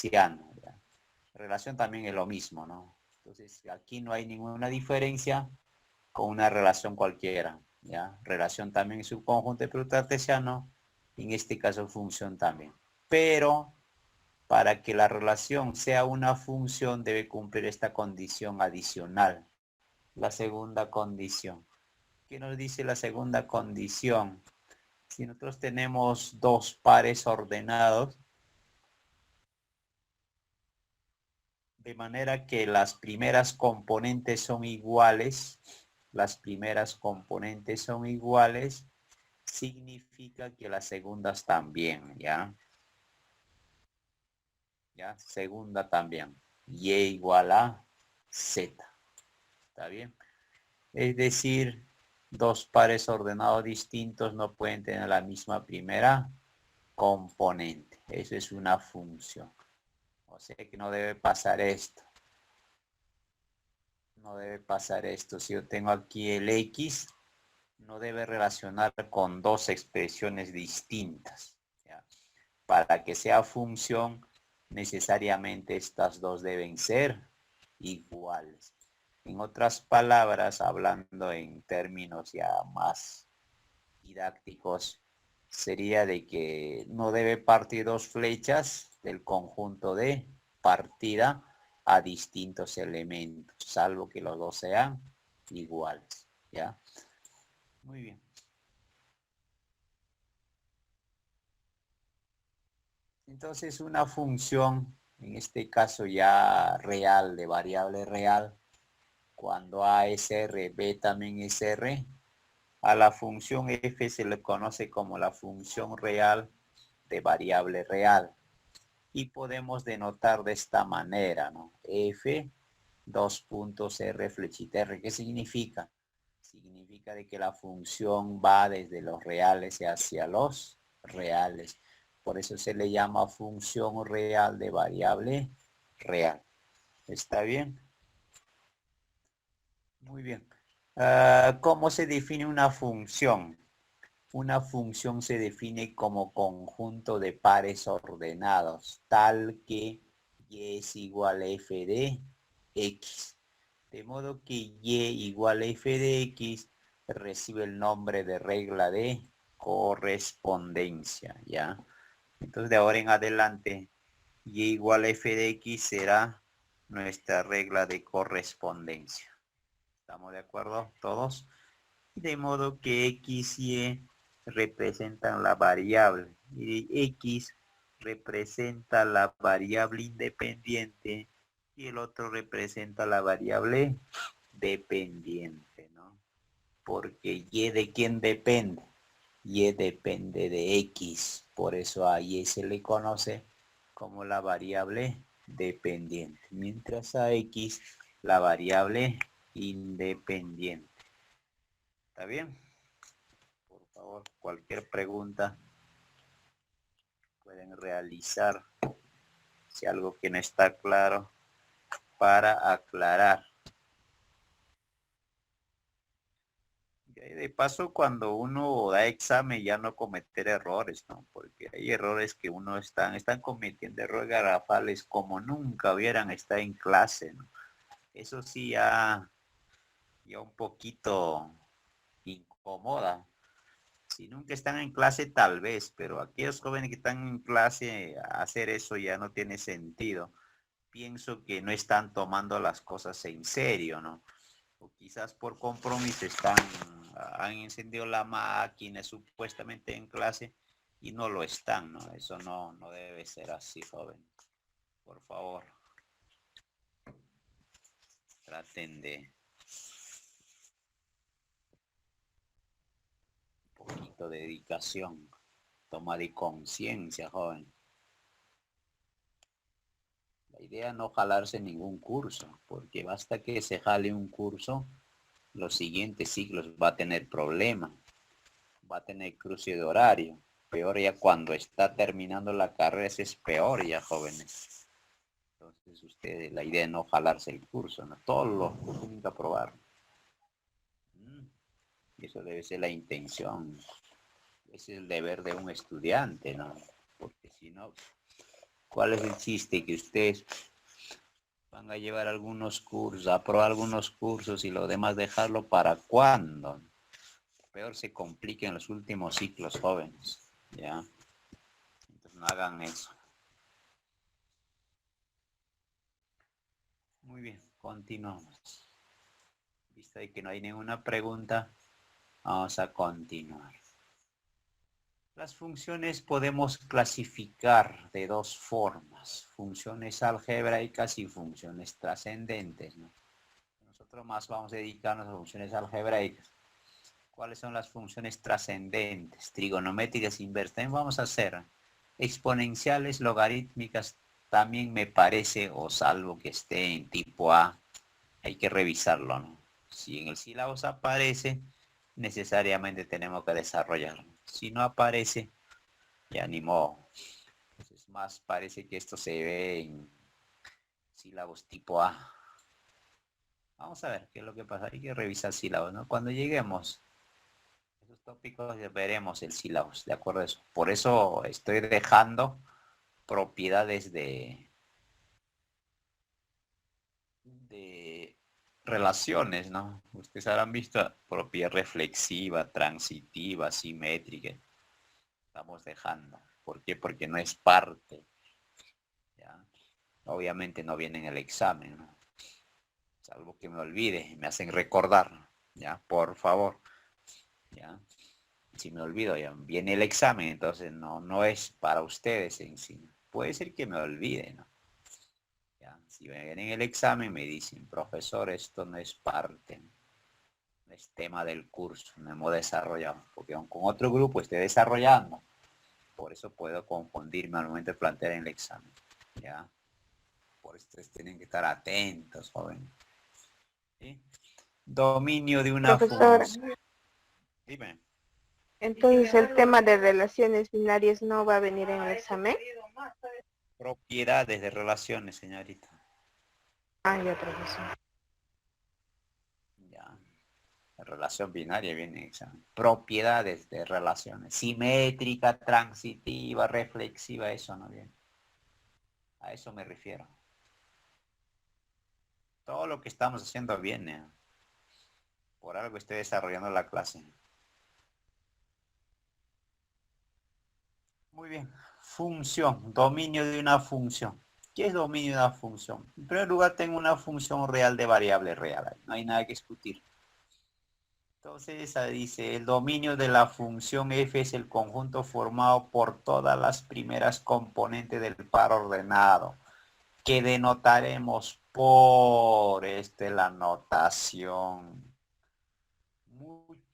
cartesiano, ¿ya? Relación también es lo mismo, ¿no? Entonces, aquí no hay ninguna diferencia con una relación cualquiera, ¿ya? Relación también es un conjunto de producto cartesiano, en este caso función también. Pero para que la relación sea una función debe cumplir esta condición adicional, la segunda condición. ¿Qué nos dice la segunda condición? Si nosotros tenemos dos pares ordenados, de manera que las primeras componentes son iguales, significa que las segundas también, ¿ya? ¿Ya? Segunda también. Y igual a Z. ¿Está bien? Es decir, dos pares ordenados distintos no pueden tener la misma primera componente. Eso es una función. O sea que no debe pasar esto. No debe pasar esto. Si yo tengo aquí el X, no debe relacionar con dos expresiones distintas, ¿ya? Para que sea función, necesariamente estas dos deben ser iguales. En otras palabras, hablando en términos ya más didácticos, sería de que no debe partir dos flechas del conjunto de partida a distintos elementos, salvo que los dos sean iguales, ¿ya? Muy bien. Entonces una función, en este caso ya real, de variable real, cuando A es R, B también es R, a la función f se le conoce como la función real de variable real. Y podemos denotar de esta manera, ¿no? F, dos puntos R, flechita R. ¿Qué significa? Significa de que la función va desde los reales hacia los reales. Por eso se le llama función real de variable real. ¿Está bien? Muy bien. ¿Cómo se define una función? Una función se define como conjunto de pares ordenados, tal que y es igual a f de x. De modo que y igual a f de x recibe el nombre de regla de correspondencia, ¿ya? Entonces de ahora en adelante, y igual a f de x será nuestra regla de correspondencia. ¿Estamos de acuerdo todos? De modo que x y y representan la variable y x representa la variable independiente y el otro representa la variable dependiente, ¿no? Porque y de quién depende, y depende de x, por eso a y se le conoce como la variable dependiente, mientras a x la variable independiente. ¿Está bien? Por favor, cualquier pregunta pueden realizar, si algo que no está claro, para aclarar. Y ahí de paso, cuando uno da examen, ya no cometer errores, ¿no? Porque hay errores que uno están cometiendo errores garrafales como nunca hubieran estado en clase, ¿no? Eso sí ya un poquito incomoda. Si nunca están en clase, tal vez, pero aquellos jóvenes que están en clase, hacer eso ya no tiene sentido. Pienso que no están tomando las cosas en serio, ¿no? O quizás por compromiso han encendido la máquina supuestamente en clase y no lo están, ¿no? Eso no debe ser así, joven. Por favor, traten de un poquito de dedicación, toma de conciencia, joven. La idea no jalarse ningún curso, porque basta que se jale un curso, los siguientes ciclos va a tener problemas, va a tener cruce de horario. Peor ya cuando está terminando la carrera, es peor ya, jóvenes. Entonces ustedes, la idea es no jalarse el curso, ¿no? Todos los cursos tienen que aprobar. Eso debe ser la intención. Ese es el deber de un estudiante, ¿no? Porque si no, ¿Cuál es el chiste? Que ustedes van a llevar algunos cursos, a probar algunos cursos y lo demás dejarlo para cuando peor se complique en los últimos ciclos, jóvenes. ¿Ya? Entonces no hagan eso. Muy bien, continuamos. Visto de que no hay ninguna pregunta, vamos a continuar. Las funciones podemos clasificar de dos formas, funciones algebraicas y funciones trascendentes, ¿no? Nosotros más vamos a dedicarnos a funciones algebraicas. ¿Cuáles son las funciones trascendentes? Trigonométricas inversas. También vamos a hacer exponenciales, logarítmicas, también me parece, o salvo que esté en tipo A, hay que revisarlo, ¿no? Si en el sílabus aparece, necesariamente tenemos que desarrollarlo. Si no aparece, ya ni modo. Entonces más parece que esto se ve en sílabus tipo A. Vamos a ver qué es lo que pasa. Hay que revisar sílabos, ¿no? Cuando lleguemos a esos tópicos veremos el sílabus, ¿de acuerdo a eso? Por eso estoy dejando propiedades de relaciones, ¿no? Ustedes habrán visto propiedad reflexiva, transitiva, simétrica. Estamos dejando. ¿Por qué? Porque no es parte. ¿Ya? Obviamente no viene en el examen, ¿no? Salvo que me olvide, me hacen recordar, ¿ya? Por favor, ¿ya? Si me olvido, ya viene el examen, entonces no es para ustedes en sí. Puede ser que me olvide, ¿no? ¿Ya? Si me viene en el examen me dicen, profesor, esto no es parte, no es tema del curso, no hemos desarrollado, porque aun con otro grupo estoy desarrollando. Por eso puedo confundirme al momento de plantear en el examen, ¿ya? Por eso ustedes tienen que estar atentos, jóvenes. ¿Sí? Dominio de una Profesor, función. Dime. entonces el tema de relaciones binarias no va a venir en el examen. Propiedades de relaciones, señorita. Ah, ya, profesor. Ya. La relación binaria viene en examen. Propiedades de relaciones. Simétrica, transitiva, reflexiva, eso no viene. A eso me refiero. Todo lo que estamos haciendo viene. Por algo estoy desarrollando la clase. Muy bien. Función. Dominio de una función. ¿Qué es dominio de una función? En primer lugar, tengo una función real de variable real. No hay nada que discutir. Entonces dice, el dominio de la función f es el conjunto formado por todas las primeras componentes del par ordenado, que denotaremos por la notación.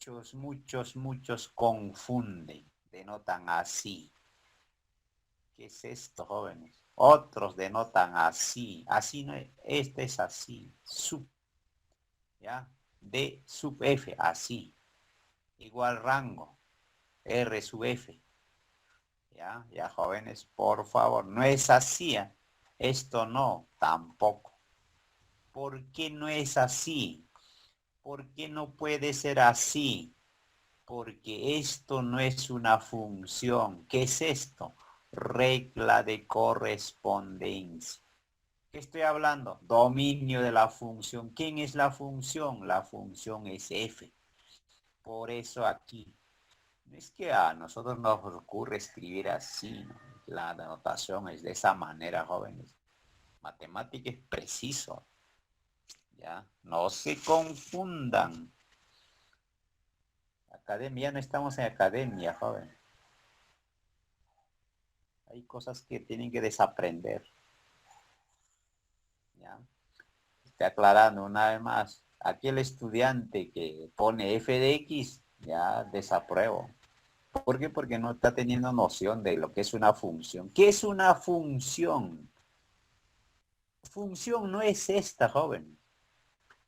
Muchos confunden, denotan así. ¿Qué es esto, jóvenes? Otros denotan así. Así no es, este es así. Sub, ¿ya? D sub F, así. Igual rango. R sub F. Ya, jóvenes, por favor. No es así. Esto no, tampoco. ¿Por qué no es así? ¿Por qué no puede ser así? Porque esto no es una función. ¿Qué es esto? Regla de correspondencia. ¿Qué estoy hablando? Dominio de la función. ¿Quién es la función? La función es f. Por eso aquí. No es que a nosotros nos ocurre escribir así, ¿no? La anotación es de esa manera, jóvenes. Matemática es preciso. ¿Ya? No se confundan. Academia, no estamos en academia, jóvenes. Hay cosas que tienen que desaprender. ¿Ya? Estoy aclarando una vez más. Aquí el estudiante que pone f de x, ya desapruebo. ¿Por qué? Porque no está teniendo noción de lo que es una función. ¿Qué es una función? Función no es esta, joven.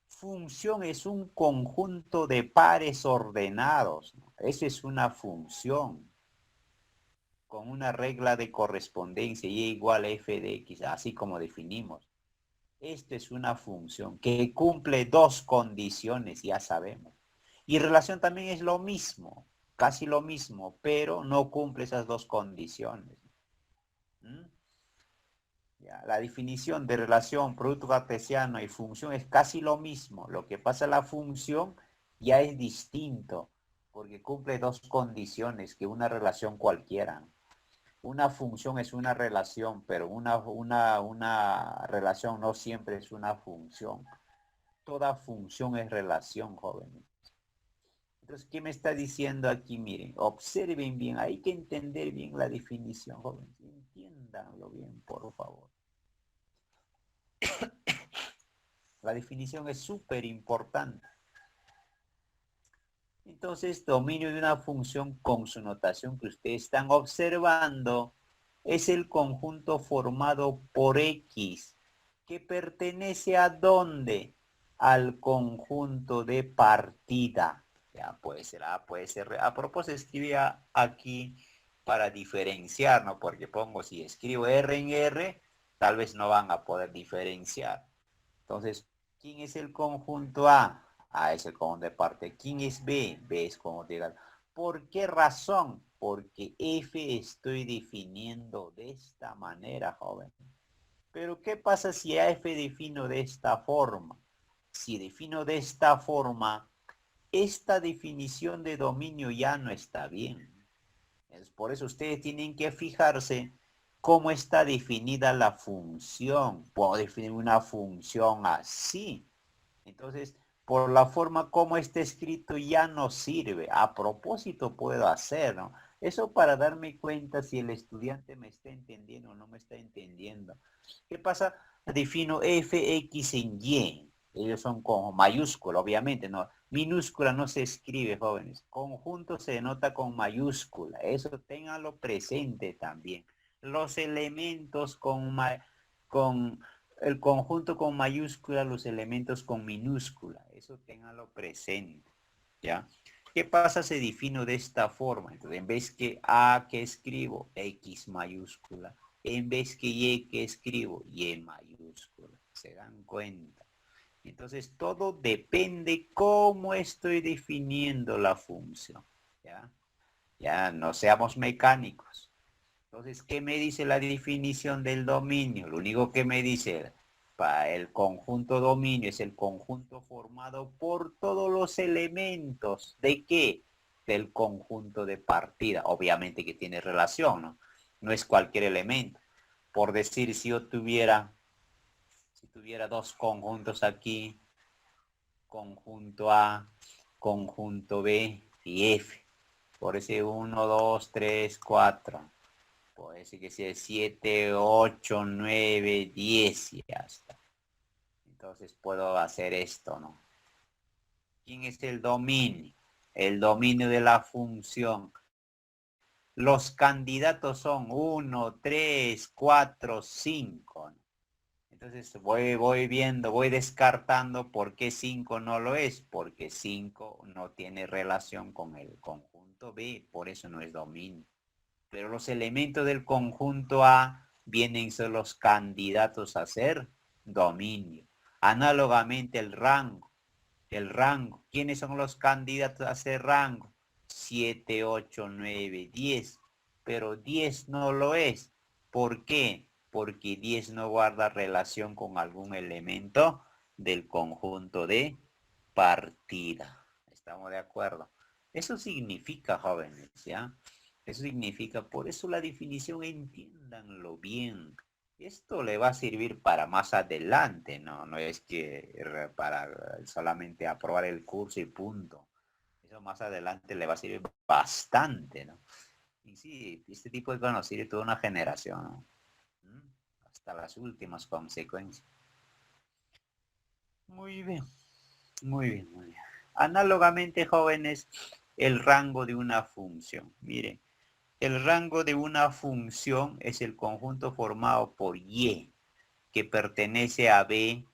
Función es un conjunto de pares ordenados. Eso es una función. Con una regla de correspondencia y igual a f de x, así como definimos. Esto es una función que cumple dos condiciones, ya sabemos. Y relación también es lo mismo, casi lo mismo, pero no cumple esas dos condiciones. ¿Mm? Ya, la definición de relación, producto cartesiano y función es casi lo mismo. Lo que pasa, la función ya es distinto, porque cumple dos condiciones que una relación cualquiera. Una función es una relación, pero una relación no siempre es una función. Toda función es relación, jóvenes. Entonces, ¿qué me está diciendo aquí? Miren, observen bien, hay que entender bien la definición, jóvenes. Entiéndanlo bien, por favor. La definición es súper importante. Entonces, dominio de una función con su notación que ustedes están observando es el conjunto formado por X, que pertenece ¿a dónde? Al conjunto de partida. Ya puede ser A, puede ser. A propósito, escribía aquí para diferenciar, ¿no? Porque pongo, si escribo R en R, tal vez no van a poder diferenciar. Entonces, ¿quién es el conjunto A? A es el conjunto de parte. ¿Quién es B? B es conjunto de... ¿Por qué razón? Porque F estoy definiendo de esta manera, joven. Pero ¿qué pasa si a F defino de esta forma? Si defino de esta forma, esta definición de dominio ya no está bien. Es por eso ustedes tienen que fijarse cómo está definida la función. Puedo definir una función así. Entonces, por la forma como está escrito ya no sirve. A propósito puedo hacer, ¿no? Eso para darme cuenta si el estudiante me está entendiendo o no me está entendiendo. ¿Qué pasa? Defino f, x en y. Ellos son con mayúscula, obviamente, ¿no? Minúscula no se escribe, jóvenes. Conjunto se denota con mayúscula. Eso ténganlo presente también. Los elementos con el conjunto con mayúscula, los elementos con minúscula. Eso ténganlo presente, ¿ya? ¿Qué pasa si defino de esta forma? Entonces, en vez que A que escribo, X mayúscula. En vez que Y que escribo, Y mayúscula. ¿Se dan cuenta? Entonces, todo depende cómo estoy definiendo la función, ¿ya? Ya no seamos mecánicos. Entonces, ¿qué me dice la definición del dominio? Lo único que me dice para el conjunto dominio es el conjunto formado por todos los elementos. ¿De qué? Del conjunto de partida. Obviamente que tiene relación, ¿no? No es cualquier elemento. Por decir, si tuviera dos conjuntos aquí, conjunto A, conjunto B y F. Por ese 1, 2, 3, 4. Puede decir que sea 7, 8, 9, 10 y hasta. Entonces puedo hacer esto, ¿no? ¿Quién es el dominio? El dominio de la función. Los candidatos son 1, 3, 4, 5. ¿No? Entonces voy viendo, voy descartando por qué 5 no lo es. Porque 5 no tiene relación con el conjunto B, por eso no es dominio. Pero los elementos del conjunto A vienen ser los candidatos a ser dominio. Análogamente el rango. El rango. ¿Quiénes son los candidatos a ser rango? 7, 8, 9, 10. Pero 10 no lo es. ¿Por qué? Porque 10 no guarda relación con algún elemento del conjunto de partida. ¿Estamos de acuerdo? Eso significa, jóvenes, ¿ya? Eso significa, por eso la definición, entiéndanlo bien. Esto le va a servir para más adelante, ¿no? No es que para solamente aprobar el curso y punto. Eso más adelante le va a servir bastante, ¿no? Y sí, este tipo de cosas nos sirve toda una generación, ¿no? Hasta las últimas consecuencias. Muy bien, muy bien, muy bien. Análogamente, jóvenes, el rango de una función. Miren, el rango de una función es el conjunto formado por Y, que pertenece a B,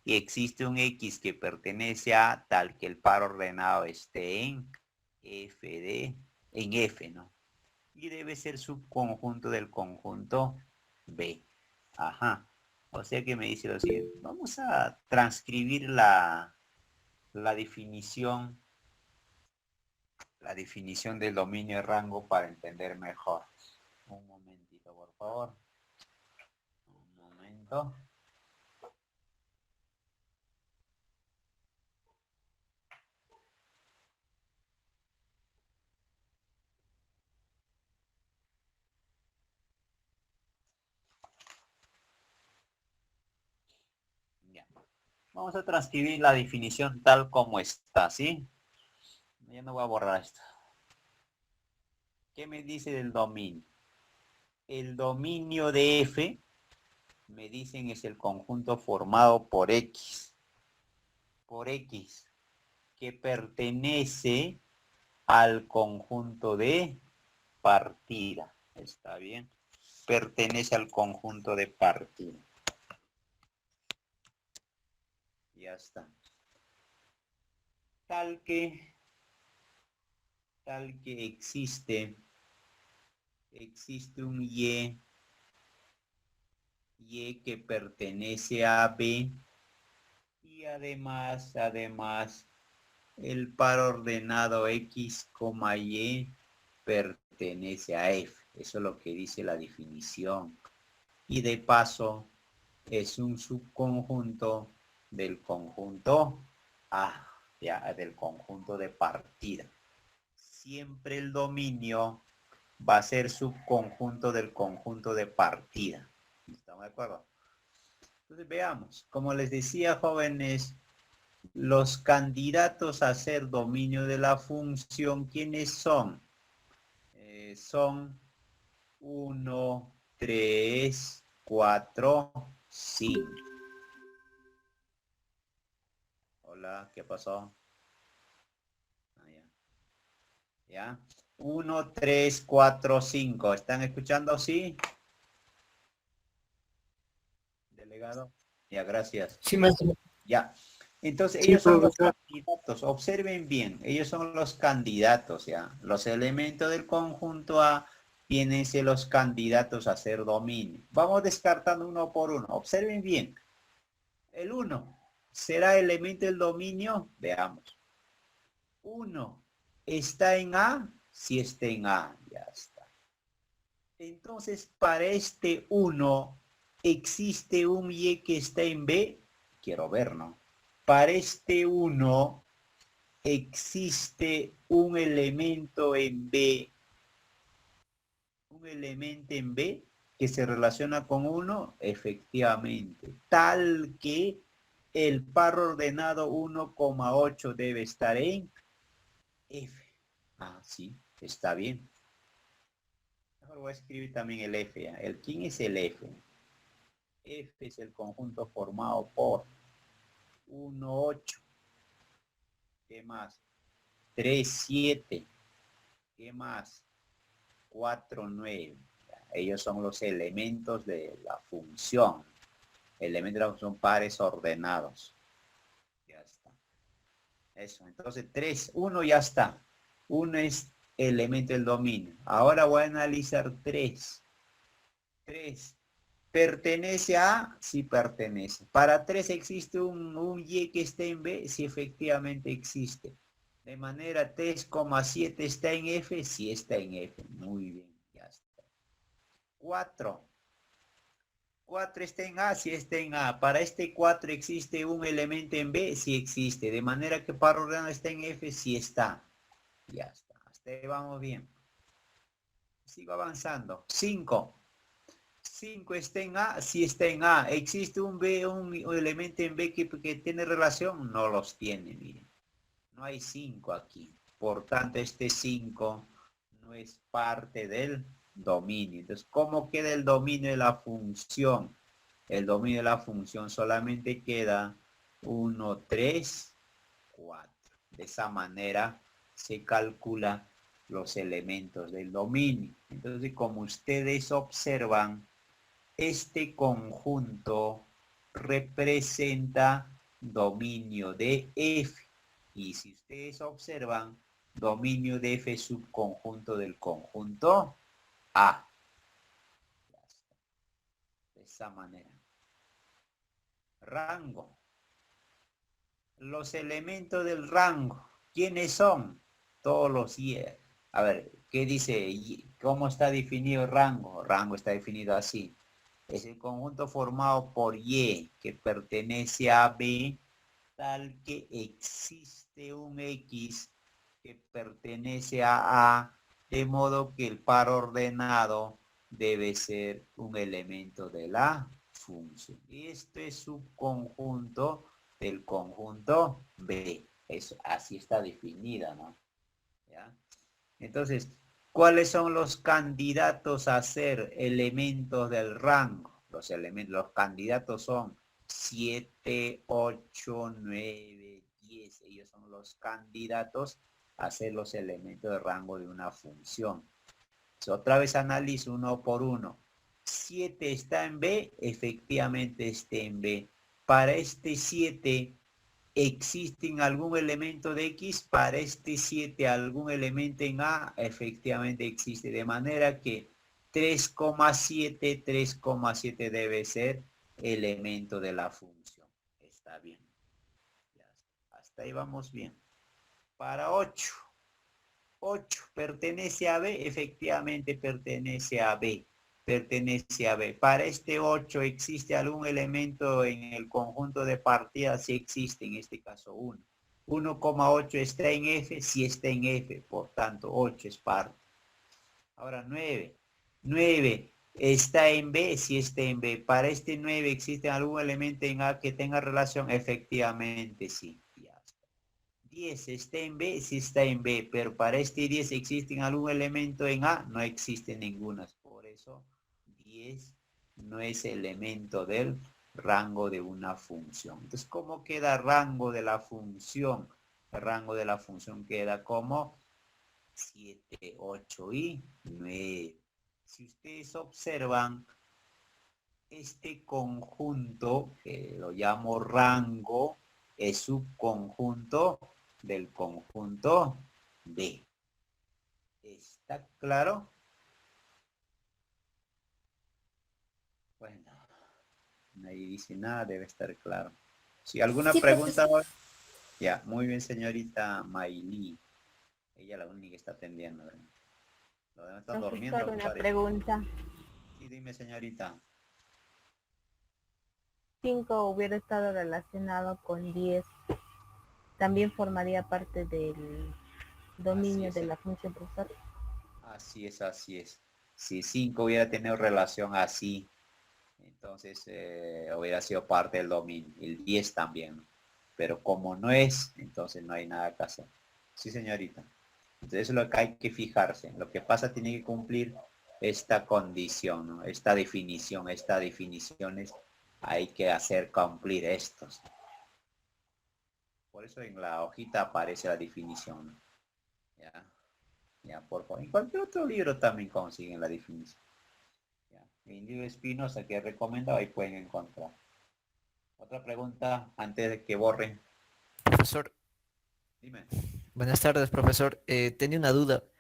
y existe un X que pertenece a tal que el par ordenado esté en F, ¿no? Y debe ser subconjunto del conjunto B. Ajá. O sea que me dice lo siguiente. Vamos a transcribir la definición del dominio de rango para entender mejor. Un momentito, por favor. Un momento. conjunto. Ya. Vamos a transcribir la definición tal como está, ¿sí? Ya no voy a borrar esto. ¿Qué me dice del dominio? El dominio de F, me dicen, es el conjunto formado por X, que pertenece al conjunto de partida. ¿Está bien? Pertenece al conjunto de partida. Ya está. Tal que existe un Y que pertenece a B y además el par ordenado X, Y pertenece a F. Eso es lo que dice la definición. Y de paso es un subconjunto del conjunto A, ya, del conjunto de partida. Siempre el dominio va a ser subconjunto del conjunto de partida. ¿Estamos de acuerdo? Entonces veamos, como les decía, jóvenes, los candidatos a ser dominio de la función, ¿quiénes son? Son 1, 3, 4, 5. Hola, ¿qué pasó? Ya. 1, 3, 4, 5. ¿Están escuchando? ¿Sí? Delegado. Ya, gracias. Sí, maestro. Ya. Entonces, Sí, ellos son los profesor. candidatos. Observen bien. Ellos son los candidatos, ¿ya? Los elementos del conjunto A vienen ser los candidatos a ser dominio. Vamos descartando uno por uno. Observen bien. El 1 será elemento del dominio. Veamos. 1 está en A. Si está en A, ya está. Entonces, para este 1, ¿existe un Y que está en B? Quiero ver, ¿no? Para este 1, ¿existe un elemento en B? ¿Un elemento en B que se relaciona con 1? Efectivamente. Tal que el par ordenado 1,8 debe estar en F. Ah, sí, está bien. Mejor voy a escribir también el F. ¿Ya? ¿Quién es el F? F es el conjunto formado por 1, 8. ¿Qué más? 3, 7. ¿Qué más? 4, 9. Ellos son los elementos de la función. Elementos de la función pares ordenados. Ya está. Eso. Entonces 3, 1 ya está. 1 es elemento del dominio. Ahora voy a analizar 3. 3. ¿Pertenece a? Sí pertenece. Para 3 existe un Y que esté en B, sí efectivamente existe. De manera 3,7 está en F, sí está en F. Muy bien, ya está. 4. 4 está en A, sí está en A. Para este 4 existe un elemento en B, sí existe. De manera que para ordenado está en F, sí está. Ya está. Hasta ahí vamos bien. Sigo avanzando. 5. 5 está en A, sí está en A. ¿Existe un B, un elemento en B que tiene relación? No los tiene, miren. No hay 5 aquí. Por tanto, este 5 no es parte del dominio. Entonces, ¿cómo queda el dominio de la función? El dominio de la función solamente queda 1, 3, 4. De esa manera se calcula los elementos del dominio. Entonces, como ustedes observan, este conjunto representa dominio de F. Y si ustedes observan, dominio de F es subconjunto del conjunto A. De esa manera. Rango. Los elementos del rango. ¿Quiénes son? Todos los Y. A ver, ¿qué dice? ¿Cómo está definido el rango? El rango está definido así. Es el conjunto formado por Y que pertenece a B, tal que existe un X que pertenece a A, de modo que el par ordenado debe ser un elemento de la función. Este es su conjunto del conjunto B. Así está definida, ¿no? ¿Ya? Entonces, ¿cuáles son los candidatos a ser elementos del rango? Los candidatos son 7, 8, 9, 10. Ellos son los candidatos a ser los elementos de rango de una función. Entonces, otra vez analizo uno por uno. 7 está en B, efectivamente está en B. Para este 7, ¿existen algún elemento de X? Para este 7, algún elemento en A, efectivamente existe. De manera que 3,7 debe ser elemento de la función. Está bien. Hasta ahí vamos bien. Para 8. 8 pertenece a B, efectivamente pertenece a B. Pertenece a B. Para este 8, ¿existe algún elemento en el conjunto de partidas? Sí existe, en este caso 1. 1,8 está en F, sí está en F, por tanto 8 es parte. Ahora 9. 9 está en B, sí está en B. Para este 9, ¿existe algún elemento en A que tenga relación? Efectivamente sí. 10 está en B, sí está en B, pero para este 10 ¿existen algún elemento en A? No existe ninguna. Por eso 10 no es elemento del rango de una función. Entonces, ¿cómo queda rango de la función? El rango de la función queda como 7, 8 y 9. Si ustedes observan, este conjunto, que lo llamo rango, es subconjunto del conjunto B. ¿Está claro? Bueno, nadie dice nada, debe estar claro. Si alguna Sí, pregunta, profesor. ya, muy bien, señorita Mayli. Ella la única que está atendiendo, ¿verdad? Los demás están Profesor, durmiendo, una parece. pregunta. Sí, dime, señorita. 5 hubiera estado relacionado con 10. También formaría parte del Así dominio es, de la función, profesor. así es, así es. Si 5 hubiera tenido relación así, entonces hubiera sido parte del dominio. El 10 también. Pero como no es, entonces no hay nada que hacer. Sí, señorita. Entonces eso es lo que hay que fijarse. Lo que pasa tiene que cumplir esta condición, ¿no? Esta definición, estas definiciones hay que hacer cumplir estos. Por eso en la hojita aparece la definición, ¿no? Ya, ya, por favor. En cualquier otro libro también consiguen la definición. Ya. En libro Espinosa que he recomendado, ahí pueden encontrar. Otra pregunta antes de que borren. Profesor, Dime, buenas tardes, profesor. Tenía una duda. dime.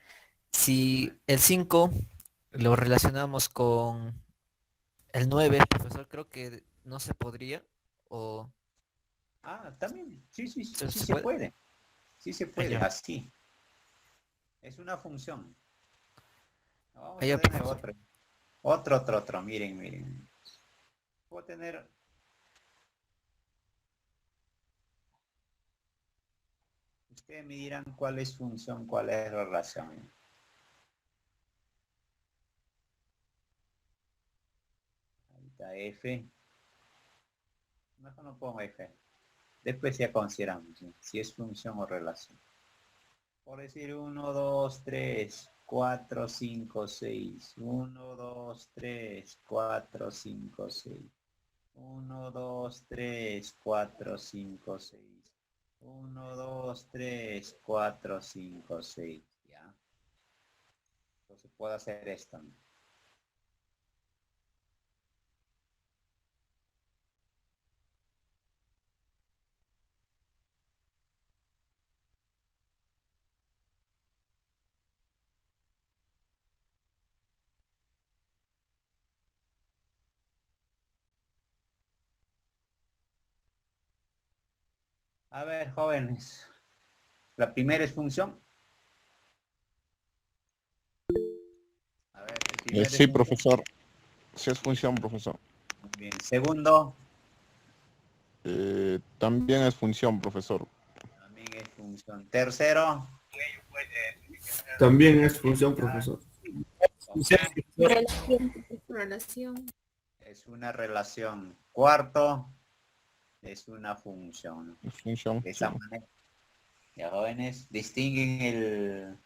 Si el 5 lo relacionamos con el 9, profesor, creo que no se podría o Ah, también. Sí, sí, sí se se puede. puede. Sí se puede, Allá, así. Es una función. Vamos a allá, tener profesor. otro. Otro. Miren, miren. Puedo tener. Ustedes me dirán cuál es función, cuál es relación. Ahí está F. Mejor no pongo F. Después ya consideramos, ¿sí? Si es función o relación. Por decir 1, 2, 3, 4, 5, 6. 1, 2, 3, 4, 5, 6. 1, 2, 3, 4, 5, 6. 1, 2, 3, 4, 5, 6. ¿Ya? Entonces puedo hacer esto, ¿no? A ver, jóvenes. La primera es función. A ver, el primero es Sí, función. profesor. Sí es función, profesor. Muy bien. Segundo, También es función, profesor. también es función. Tercero, También es función, profesor. Relación. Relación. es una relación. Cuarto, es una función. Es función, De sí. esa manera, ya jóvenes, distinguen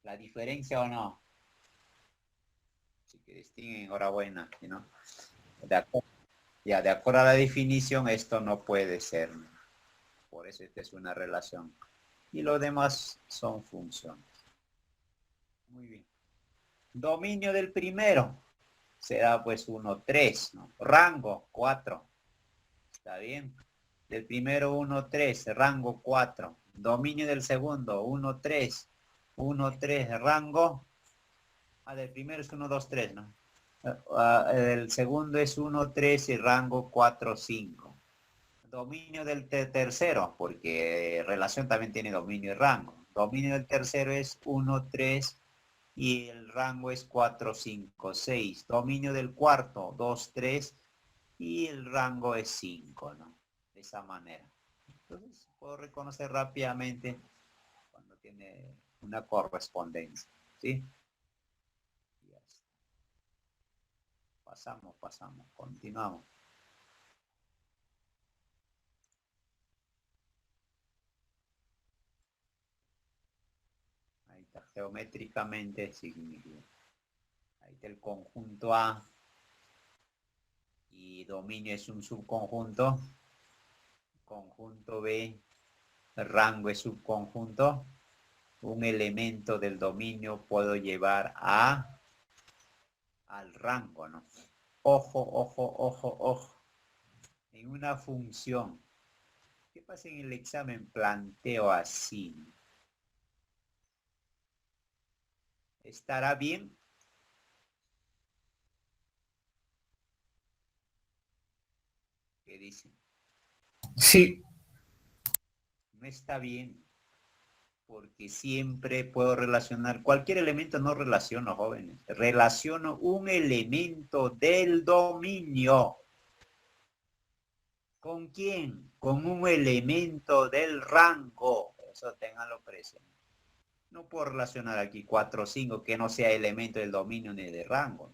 la diferencia o no. Si que distinguen, enhorabuena, ¿sí, no? De acuerdo, ya, de acuerdo a la definición, esto no puede ser. Por eso esta es una relación. Y los demás son funciones. Muy bien. Dominio del primero será pues 1, 3, ¿no? Rango 4. ¿Está bien? Del primero 1, 3, rango 4. Dominio del segundo 1, 3. 1, 3, rango. Del primero es 1, 2, 3, ¿no? El segundo es 1, 3 y rango 4, 5. Dominio del tercero, porque relación también tiene dominio y rango. Dominio del tercero es 1, 3 y el rango es 4, 5, 6. Dominio del cuarto, 2, 3 y el rango es 5, ¿no? De esa manera. Entonces, puedo reconocer rápidamente cuando tiene una correspondencia, ¿sí? Ya está. Pasamos, continuamos. Ahí está, geométricamente significa. Ahí está el conjunto A y dominio es un subconjunto. Conjunto B, rango es subconjunto. Un elemento del dominio puedo llevar al rango, ¿no? Ojo. En una función. ¿Qué pasa en el examen? Planteo así. ¿Estará bien? ¿Qué dicen? Sí. No está bien, porque siempre puedo relacionar, cualquier elemento no relaciono, jóvenes, relaciono un elemento del dominio. ¿Con quién? Con un elemento del rango. Eso ténganlo presente. No puedo relacionar aquí 4 o 5 que no sea elemento del dominio ni de rango.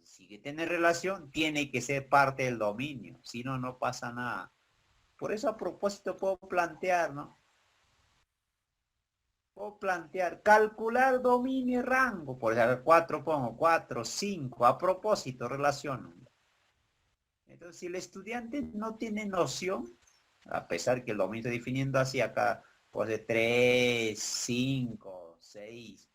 Si que tiene relación, tiene que ser parte del dominio. Si no, no pasa nada. Por eso a propósito puedo plantear, ¿no? Puedo plantear, calcular dominio y rango. Por ejemplo, 4 pongo, 4, 5. A propósito, relaciono. Entonces, si el estudiante no tiene noción, a pesar que el dominio está definiendo así acá, pues de 3, 5, 6,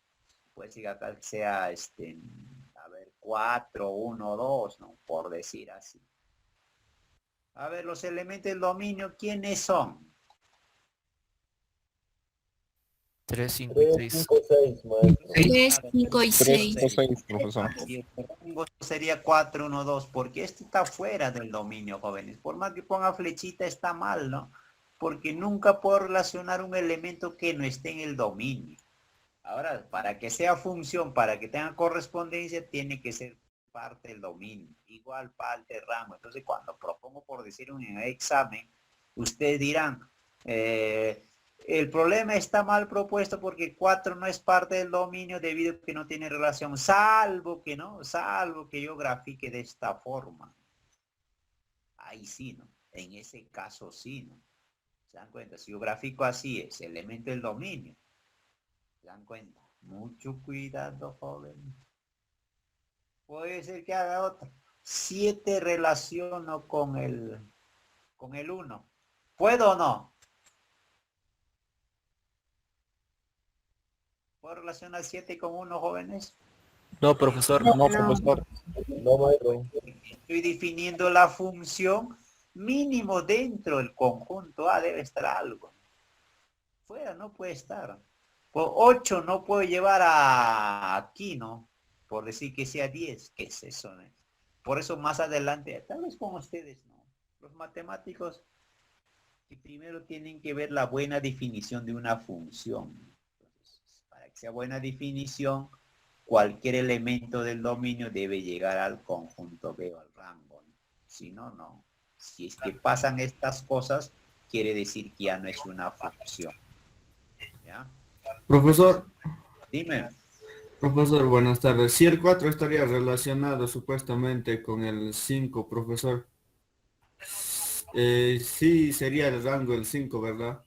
puede ser que acá sea, a ver, 4, 1, 2, ¿no? Por decir así. A ver, los elementos del dominio, ¿quiénes son? 3, 5 y 6. 3, 5 y 3 6. o 6, profesor. Y el rango sería 4, 1, 2, porque este está fuera del dominio, jóvenes. Por más que ponga flechita, está mal, ¿no? Porque nunca puedo relacionar un elemento que no esté en el dominio. Ahora, para que sea función, para que tenga correspondencia, tiene que ser parte del dominio. Igual parte del rango. Entonces, cuando propongo, por decir un examen, ustedes dirán, el problema está mal propuesto porque 4 no es parte del dominio debido a que no tiene relación, salvo que yo grafique de esta forma. Ahí sí, ¿no? En ese caso sí, ¿no? ¿Se dan cuenta? Si yo grafico así, es elemento del dominio. ¿Se dan cuenta? Mucho cuidado, joven. Puede ser que haga otro. 7 relaciono con el 1. ¿Puedo o no? ¿Puedo relacionar 7 con 1, jóvenes? No, profesor. No, profesor. Estoy definiendo la función mínimo dentro del conjunto A, debe estar algo. Fuera no puede estar. Por 8 no puedo llevar aquí, ¿no? Por decir que sea 10. ¿Qué es eso? ¿No? Por eso más adelante, tal vez con ustedes, ¿no? Los matemáticos que primero tienen que ver la buena definición de una función. Entonces, para que sea buena definición, cualquier elemento del dominio debe llegar al conjunto B o al rango, ¿no? Si no, no. Si es que pasan estas cosas, quiere decir que ya no es una función. ¿Ya? Profesor, Dime. profesor, buenas tardes. Si el 4 estaría relacionado supuestamente con el 5, profesor. Sí, sería el rango el 5, ¿verdad?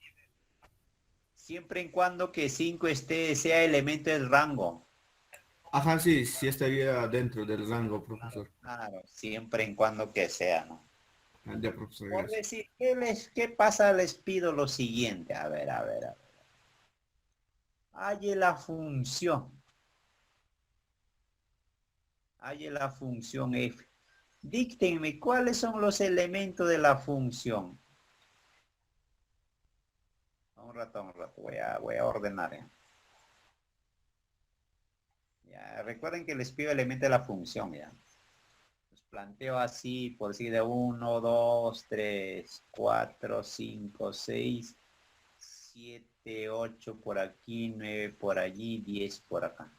Siempre en cuando que 5 sea elemento del rango. Ajá, sí, sí estaría dentro del rango, profesor. Claro, siempre en cuando que sea, ¿no? Ah, ya, profesor, Por gracias. decir, ¿qué pasa? Les pido lo siguiente. A ver, a ver, a ver. Halle la función. Halle la función f. Díctenme cuáles son los elementos de la función. Un rato. Voy a ordenar. Ya, recuerden que les pido elementos de la función, ya. Los planteo así, por decir de 1, 2, 3, 4, 5, 6, 7, 8 por aquí, 9 por allí, 10 por acá.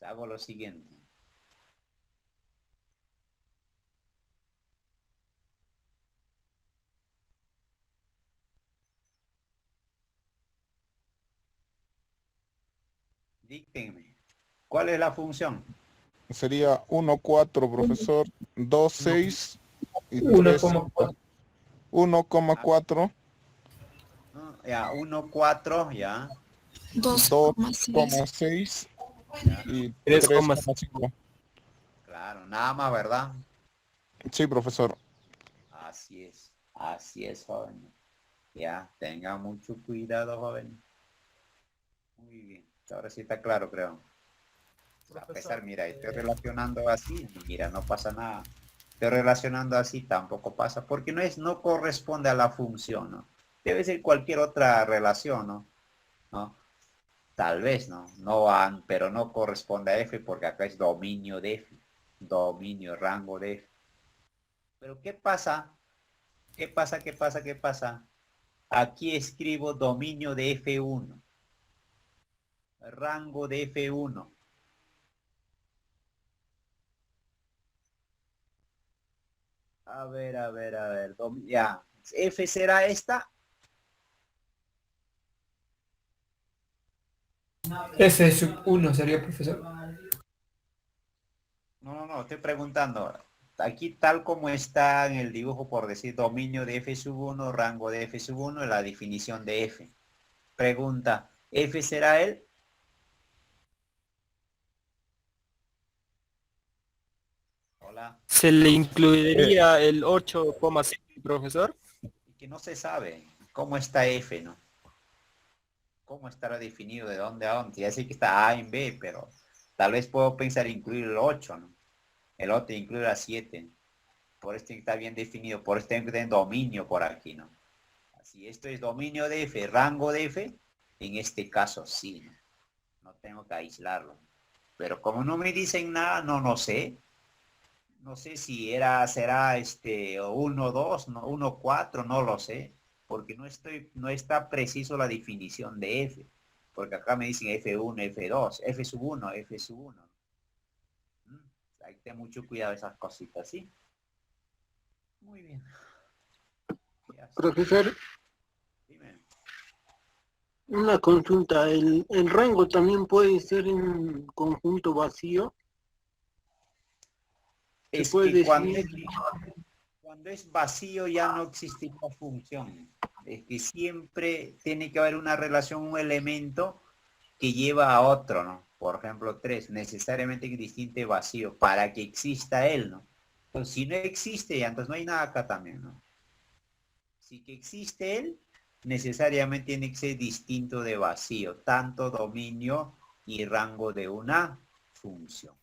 Hago lo siguiente. Díctenme. ¿Cuál es la función? Sería 1, 4, profesor, 2, 6 y 3, 1,4. 1,4, ¿No? Ya, 1, 4, ya. 2,6. 2,6 Ya. y 3,5. 3,5. Claro, nada más, ¿verdad? Sí, profesor. Así es, joven. Ya, tenga mucho cuidado, joven. Muy bien, ahora sí está claro, creo. A pesar, mira, estoy relacionando así, mira, no pasa nada. Estoy relacionando así, tampoco pasa, porque no corresponde a la función, ¿no? Debe ser cualquier otra relación, ¿no? ¿No? Tal vez, ¿no? Pero no corresponde a F porque acá es dominio de F. Dominio, rango de F. Pero ¿qué pasa? ¿Qué pasa? ¿Qué pasa? ¿Qué pasa? Aquí escribo dominio de F1. Rango de F1. A ver, a ver, a ver. Ya. F será esta. F sub 1 sería, profesor. No, estoy preguntando. Aquí tal como está en el dibujo, por decir dominio de F sub 1, rango de F sub 1, la definición de F. Pregunta, ¿F será él? Hola. Se le incluiría el 8,5, profesor. Y que no se sabe cómo está F, ¿no? ¿Cómo estará definido de dónde a dónde? Ya sé que está A en B, pero tal vez puedo pensar incluir el 8, ¿no? El otro incluir a 7. Por esto está bien definido, por esto tengo que tener dominio por aquí, ¿no? Así, esto es dominio de F, rango de F, en este caso sí, ¿no? No tengo que aislarlo. Pero como no me dicen nada, no sé. No sé si será 1, 2, no, 1, 4, no lo sé. Porque no está preciso la definición de F. Porque acá me dicen F1, F2, F sub 1, F sub 1. Hay que tener mucho cuidado esas cositas, ¿sí? Muy bien. Ya está. Profesor, Dime. una consulta. ¿El rango también puede ser un conjunto vacío? ¿Se Es puede que decir? cuando es vacío ya no existe una función. Es que siempre tiene que haber una relación, un elemento que lleva a otro, ¿no? Por ejemplo, 3, necesariamente distinto vacío para que exista él, ¿no? Entonces, si no existe, ya entonces no hay nada acá también, ¿no? Si que existe él, necesariamente tiene que ser distinto de vacío, tanto dominio y rango de una función.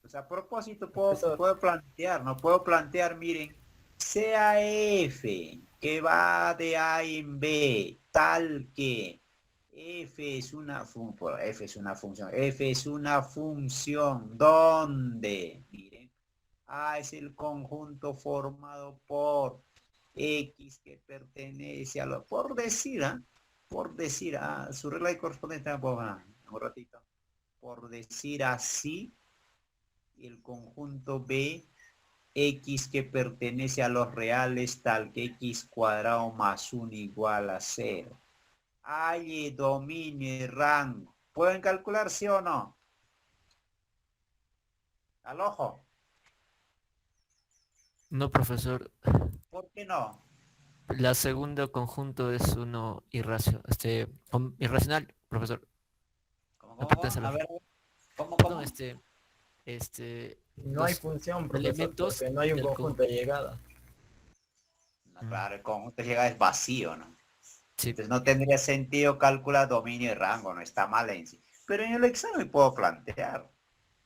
Pues a propósito, puedo plantear, ¿no? Puedo plantear, miren, sea F, que va de A en B, tal que F es una función, F es una función donde, miren, A es el conjunto formado por X que pertenece a lo, por decir, ¿ah? Por decir, su regla de correspondencia, un ratito. por decir así, el conjunto B, X que pertenece a los reales tal que X cuadrado más 1 igual a 0. Hay dominio y rango. ¿Pueden calcular sí o no? Al ojo. No, profesor. ¿Por qué no? La segunda conjunto es uno irracional, profesor. No pertenece a A los ver, ¿cómo? perdón, No hay los función, profesor, elementos porque no hay un del conjunto de llegada. No, claro, el conjunto llega es vacío, ¿no? Sí, Entonces no tendría sentido calcular dominio y rango, no está mal en sí. Pero en el examen puedo plantear.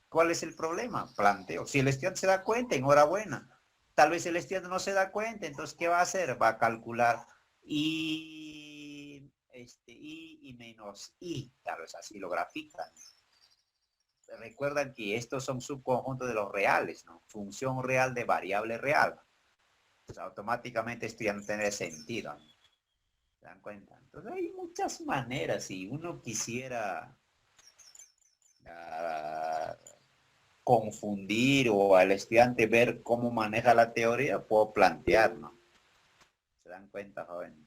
¿Cuál es el problema? Planteo. Si el estudiante se da cuenta, enhorabuena. Tal vez el estudiante no se da cuenta, entonces ¿qué va a hacer? Va a calcular I menos I. Tal vez así lo grafican. Recuerdan que estos son subconjuntos de los reales, ¿no? Función real de variable real. Pues automáticamente esto ya no tendría sentido, ¿no? ¿Se dan cuenta? Entonces hay muchas maneras. Si uno quisiera confundir o al estudiante ver cómo maneja la teoría, puedo plantear, ¿no? ¿Se dan cuenta, jóvenes?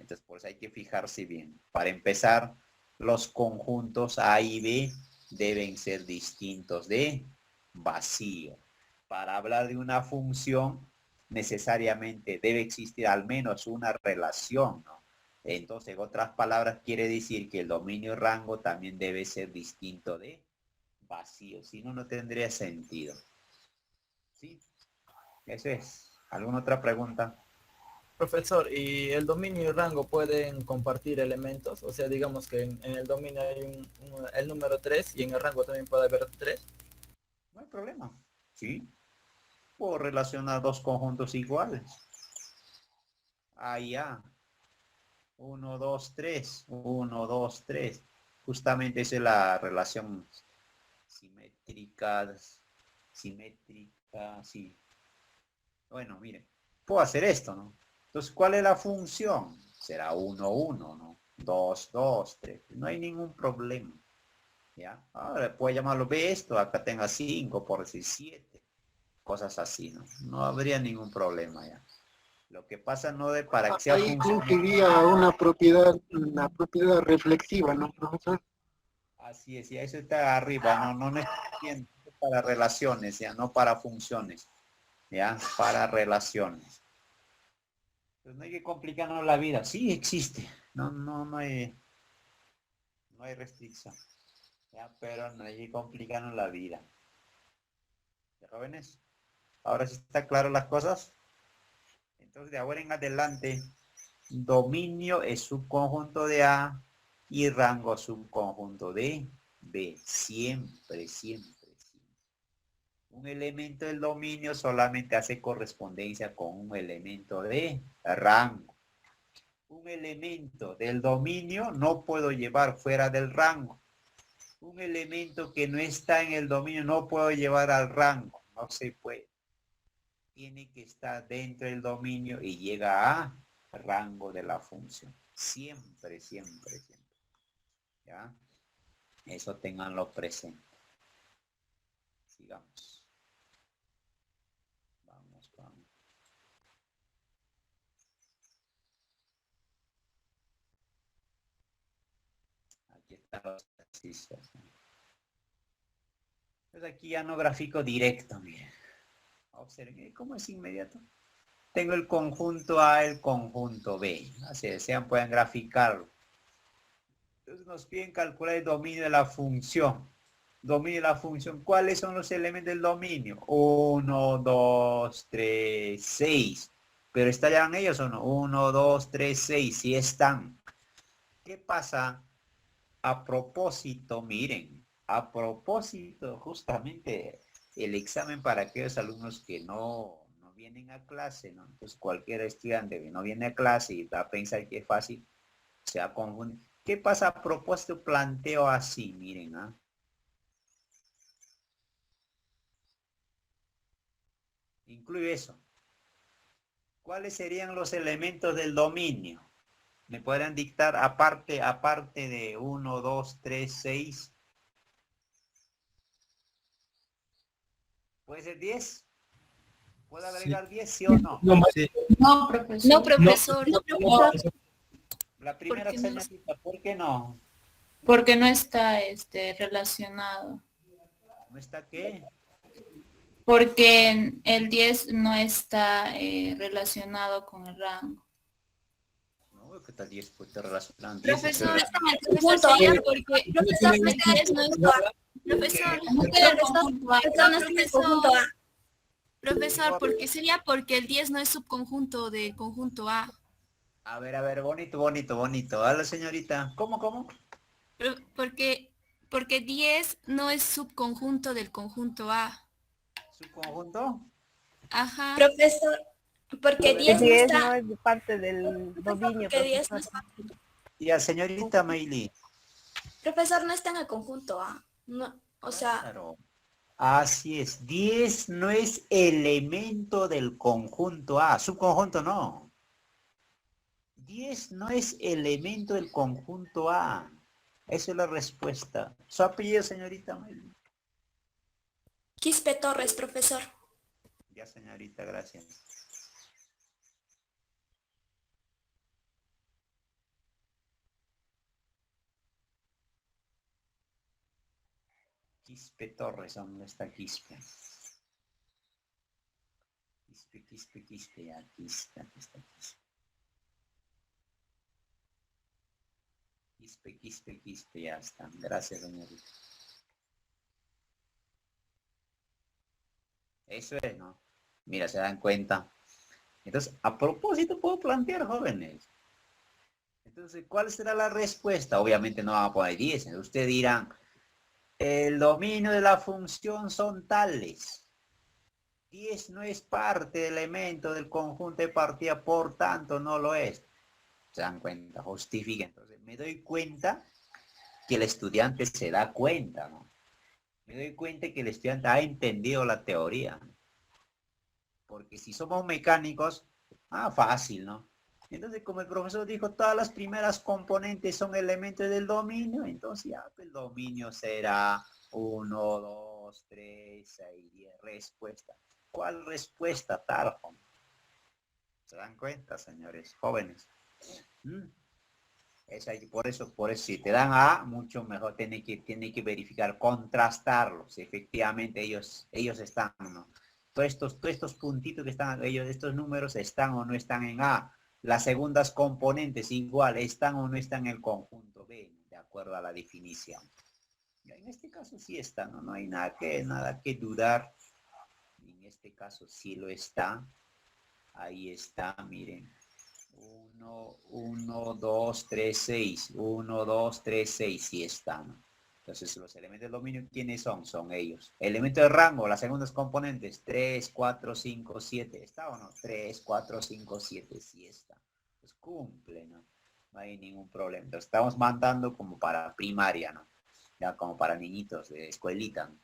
Entonces, por eso hay que fijarse bien. Para empezar, los conjuntos A y B deben ser distintos de vacío. Para hablar de una función, necesariamente debe existir al menos una relación, ¿no? Entonces, en otras palabras, quiere decir que el dominio rango también debe ser distinto de vacío. Si no, no tendría sentido. ¿Sí? Eso es. ¿Alguna otra pregunta? Profesor, ¿y el dominio y rango pueden compartir elementos? O sea, digamos que en el dominio hay el número 3 y en el rango también puede haber 3. No hay problema. ¿Sí? Puedo relacionar dos conjuntos iguales. A y A. 1, 2, 3. 1, 2, 3. Justamente esa es la relación simétrica, sí. Bueno, miren, puedo hacer esto, ¿no? Entonces, ¿cuál es la función? Será 1, 1, ¿no? 2, 2, 3. No hay ningún problema. ¿Ya? Ahora puedo llamarlo B esto, acá tenga 5, por decir 7. Cosas así, ¿no? No habría ningún problema ya. Lo que pasa no de para que sea Ahí funcional. incluiría una propiedad reflexiva, ¿no, profesor? Así es, y eso está arriba, no es para relaciones, ya, no para funciones, ya, para relaciones. Pues no hay que complicarnos la vida, sí existe, no hay restricción, ya, pero no hay que complicarnos la vida. ¿Ya, jóvenes? Ahora sí está claro las cosas. Entonces de ahora en adelante, dominio es subconjunto de A y rango subconjunto de B. Siempre, siempre. Un elemento del dominio solamente hace correspondencia con un elemento de rango. Un elemento del dominio no puedo llevar fuera del rango. Un elemento que no está en el dominio no puedo llevar al rango. No se puede. Tiene que estar dentro del dominio y llega a rango de la función. Siempre, siempre, siempre. ¿Ya? Eso tenganlo presente. Sigamos. Vamos. Aquí están los ejercicios. Pues aquí ya no grafico directo, miren. Observen cómo es inmediato. Tengo el conjunto A, el conjunto B. Si desean pueden graficarlo. Entonces nos piden calcular el dominio de la función. Dominio de la función. ¿Cuáles son los elementos del dominio? 1, 2, 3, 6. ¿Pero estarán ellos o no? 1, 2, 3, 6. Sí están. ¿Qué pasa? A propósito, miren. A propósito, justamente el examen para aquellos alumnos que no vienen a clase, ¿no? Entonces cualquier estudiante que no viene a clase y va a pensar que es fácil, se va a confundir. ¿Qué pasa a propósito? Planteo así, miren, ¿ah? Incluye eso. ¿Cuáles serían los elementos del dominio? Me podrían dictar aparte de 1, 2, 3, 6. ¿Puede ser 10? ¿Puedo Sí. agregar 10, sí o no? Sí. No, profesor. No, profesor. No, profesor. La primera ¿Por qué no? señorita, ¿por qué no? Porque no está relacionado. ¿No está qué? Porque el 10 no está relacionado con el rango. No, ¿qué tal 10 puede estar relacionado? 10 Profesor, es profesor, sería porque profesor, el 10 no está. Profesor, no está en el conjunto A. Profesor, profesor, porque sería porque el 10 no es subconjunto del conjunto A. A ver, bonito, bonito, bonito. A la señorita, ¿cómo? Porque 10 no es subconjunto del conjunto A. ¿Su conjunto? Ajá. Profesor, porque A ver, 10 no 10 está, no es parte del dominio, porque 10 no profesor. está, y a señorita Meili. profesor no está en el conjunto A. No, o sea, Claro. Así es. 10 no es elemento del conjunto A. Subconjunto no. 10 no es elemento del conjunto A. Esa es la respuesta. ¿Su apellido, señorita Meili? Quispe Torres, profesor. Ya, señorita, gracias. Quispe Torres, ¿dónde está Quispe? Quispe, ya, aquí está Quispe. Quispe, ya está. Gracias, señorita. Eso es, ¿no? Mira, se dan cuenta. Entonces, a propósito, puedo plantear, jóvenes. Entonces, ¿cuál será la respuesta? Obviamente no van a poner 10. Ustedes dirán, el dominio de la función son tales. 10 no es parte del elemento del conjunto de partida, por tanto no lo es. Se dan cuenta, justifiquen. Entonces, me doy cuenta que el estudiante se da cuenta, ¿no? Me doy cuenta que el estudiante ha entendido la teoría. Porque si somos mecánicos, fácil, ¿no? Entonces, como el profesor dijo, todas las primeras componentes son elementos del dominio, entonces ya el dominio será 1, 2, 3, 6, 10. Respuesta. ¿Cuál respuesta, Tarjo? ¿Se dan cuenta, señores jóvenes? Es ahí, por eso, si te dan A, mucho mejor tiene que verificar, contrastarlos. Efectivamente, ellos están, ¿no? Todos estos puntitos que están, estos números están o no están en A. Las segundas componentes igual, están o no están en el conjunto B, de acuerdo a la definición. Y en este caso sí está, ¿no? No hay nada que dudar. En este caso sí lo está. Ahí está, miren. 1, 2, 3, 6. 1, 2, 3, 6. Sí están. Entonces, los elementos del dominio, ¿quiénes son? Son ellos. Elemento de rango, las segundas componentes. 3, 4, 5, 7. ¿Está o no? 3, 4, 5, 7. Sí está. Pues cumple, ¿no? No hay ningún problema. Entonces, estamos mandando como para primaria, ¿no? Ya como para niñitos de escuelita, ¿no?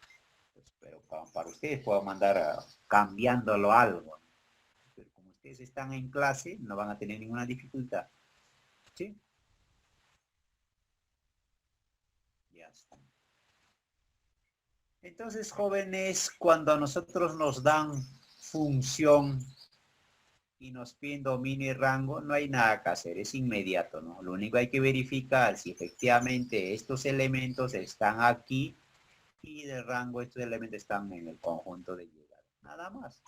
Pues, pero para ustedes puedo mandar cambiándolo algo, ¿no? Ustedes están en clase, no van a tener ninguna dificultad. ¿Sí? Ya está. Entonces, jóvenes, cuando a nosotros nos dan función y nos piden dominio y rango, no hay nada que hacer, es inmediato, ¿no? Lo único que hay que verificar si efectivamente estos elementos están aquí y de rango estos elementos están en el conjunto de llegada. Nada más.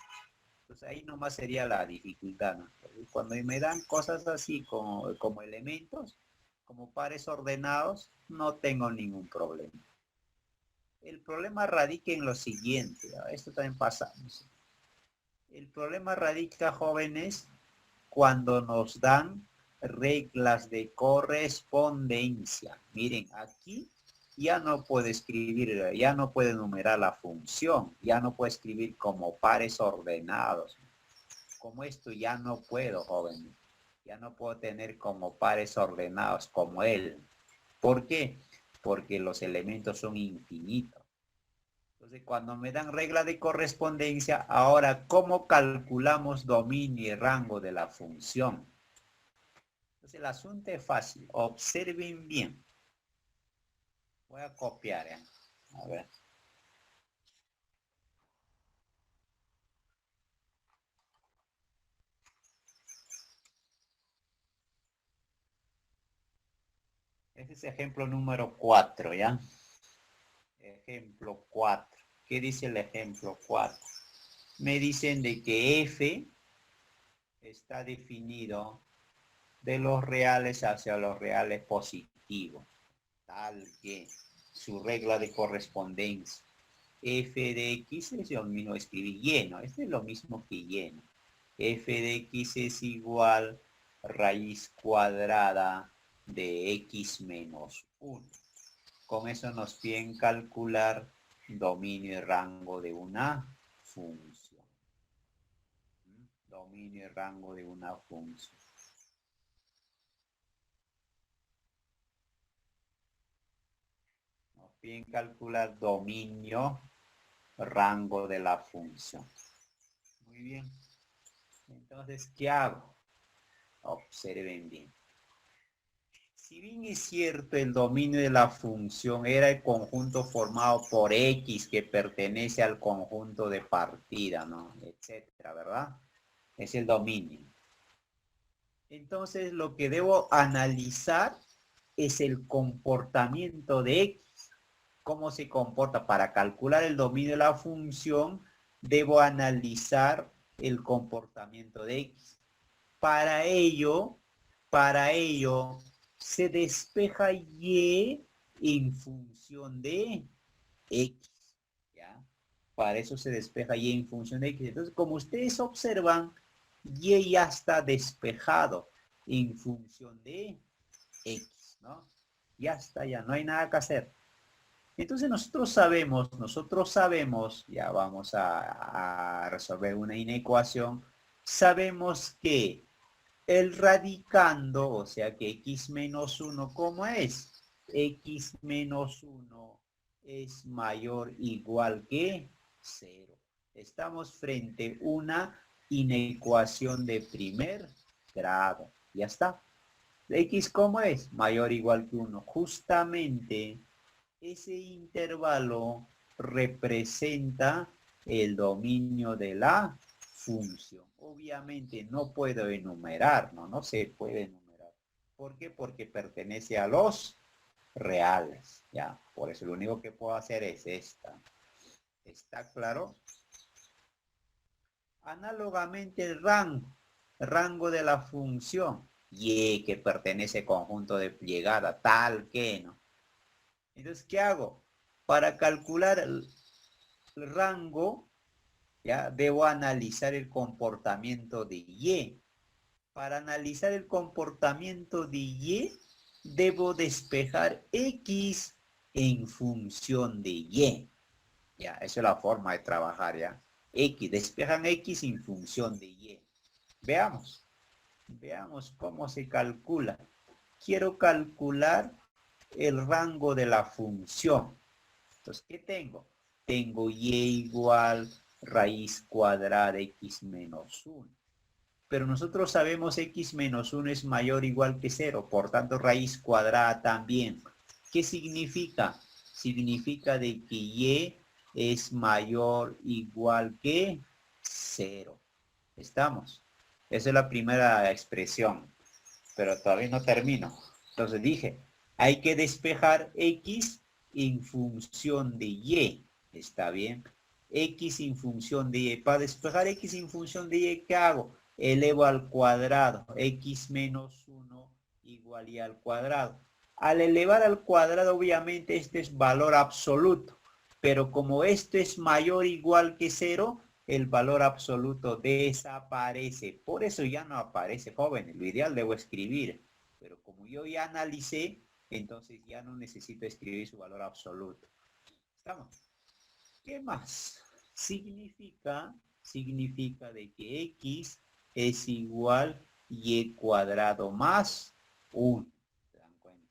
Pues ahí nomás sería la dificultad, ¿no? Cuando me dan cosas así como elementos, como pares ordenados, no tengo ningún problema. El problema radica en lo siguiente, ¿no? Esto también pasa. El problema radica, jóvenes, cuando nos dan reglas de correspondencia. Miren, aquí ya no puede escribir, ya no puede numerar la función, ya no puede escribir como pares ordenados. Como esto ya no puedo, jóvenes. Ya no puedo tener como pares ordenados como él. ¿Por qué? Porque los elementos son infinitos. Entonces, cuando me dan regla de correspondencia, ahora, ¿cómo calculamos dominio y rango de la función? Entonces, el asunto es fácil. Observen bien. Voy a copiar, ¿eh? A ver. Ese es ejemplo número 4, ¿ya? Ejemplo 4. ¿Qué dice el ejemplo 4? Me dicen de que f está definido de los reales hacia los reales positivos, tal que su regla de correspondencia f de x es lo mismo escribir y, ¿no? Este es lo mismo que y, ¿no? F de x es igual raíz cuadrada de x menos 1. Con eso nos piden calcular dominio y rango de una función. Dominio y rango de una función. Nos piden calcular dominio, rango de la función. Muy bien. Entonces, ¿qué hago? Observen bien. Si bien es cierto el dominio de la función era el conjunto formado por X que pertenece al conjunto de partida, ¿no? Etcétera, ¿verdad? Es el dominio. Entonces lo que debo analizar es el comportamiento de X. ¿Cómo se comporta? Para calcular el dominio de la función, debo analizar el comportamiento de X. Para ello, se despeja Y en función de X. ¿Ya? Para eso se despeja Y en función de X. Entonces, como ustedes observan, Y ya está despejado en función de X, ¿no? Ya está, ya no hay nada que hacer. Entonces nosotros sabemos, ya vamos a resolver una inecuación, sabemos que el radicando, o sea que x menos 1, ¿cómo es? X menos 1 es mayor o igual que 0. Estamos frente a una inecuación de primer grado. Ya está. X, ¿cómo es? Mayor o igual que 1. Justamente ese intervalo representa el dominio de la función. Obviamente no puedo enumerar, ¿no? No se puede enumerar. ¿Por qué? Porque pertenece a los reales, ¿ya? Por eso lo único que puedo hacer es esta. ¿Está claro? Análogamente el rango de la función, y que pertenece al conjunto de llegada, tal que, ¿no? Entonces, ¿qué hago? Para calcular el rango, ya debo analizar el comportamiento de Y. Para analizar el comportamiento de Y, debo despejar X en función de Y. Ya, esa es la forma de trabajar, ya. Despejan X en función de Y. Veamos cómo se calcula. Quiero calcular el rango de la función. Entonces, ¿qué tengo? Tengo y igual raíz cuadrada de x menos 1. Pero nosotros sabemos x menos 1 es mayor o igual que 0. Por tanto, raíz cuadrada también. ¿Qué significa? Significa de que y es mayor o igual que 0. ¿Estamos? Esa es la primera expresión. Pero todavía no termino. Entonces dije, hay que despejar x en función de y. ¿Está bien? X en función de y. Para despejar x en función de y, ¿qué hago? Elevo al cuadrado. X menos 1 igual y al cuadrado. Al elevar al cuadrado, obviamente, este es valor absoluto. Pero como esto es mayor o igual que 0, el valor absoluto desaparece. Por eso ya no aparece, jóvenes. Lo ideal debo escribir. Pero como yo ya analicé, entonces ya no necesito escribir su valor absoluto. ¿Estamos? ¿Qué más? Significa de que x es igual y cuadrado más 1. ¿Se dan cuenta?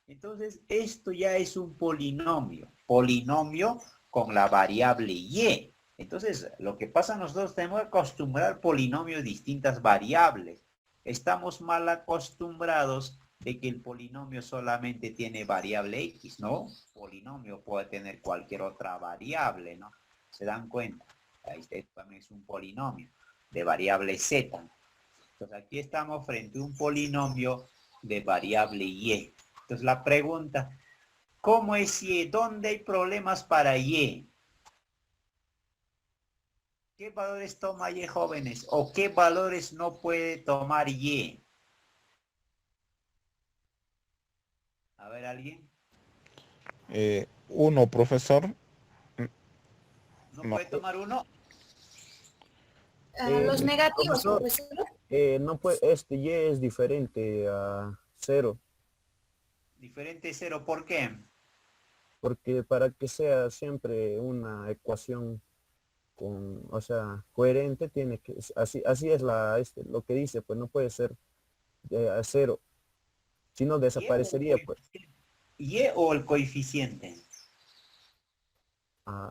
Entonces, esto ya es un polinomio. Polinomio con la variable y. Entonces, lo que pasa, nosotros tenemos que acostumbrar polinomios distintas variables. Estamos mal acostumbrados de que el polinomio solamente tiene variable x, ¿no? Polinomio puede tener cualquier otra variable, ¿no? ¿Se dan cuenta? Ahí también es un polinomio de variable z. Entonces aquí estamos frente a un polinomio de variable y. Entonces la pregunta, ¿cómo es Y? ¿Dónde hay problemas para Y? ¿Qué valores toma Y, jóvenes? ¿O qué valores no puede tomar Y? A ver, ¿alguien? 1, profesor. ¿No No. puede tomar uno? Los negativos, profesor, profesor. no puede, Y es diferente a 0, Diferente cero, ¿por qué? porque para que sea siempre una ecuación con, o sea, coherente, tiene que, así es lo que dice, pues no puede ser a 0, si no desaparecería, pues. ¿Y o el coeficiente?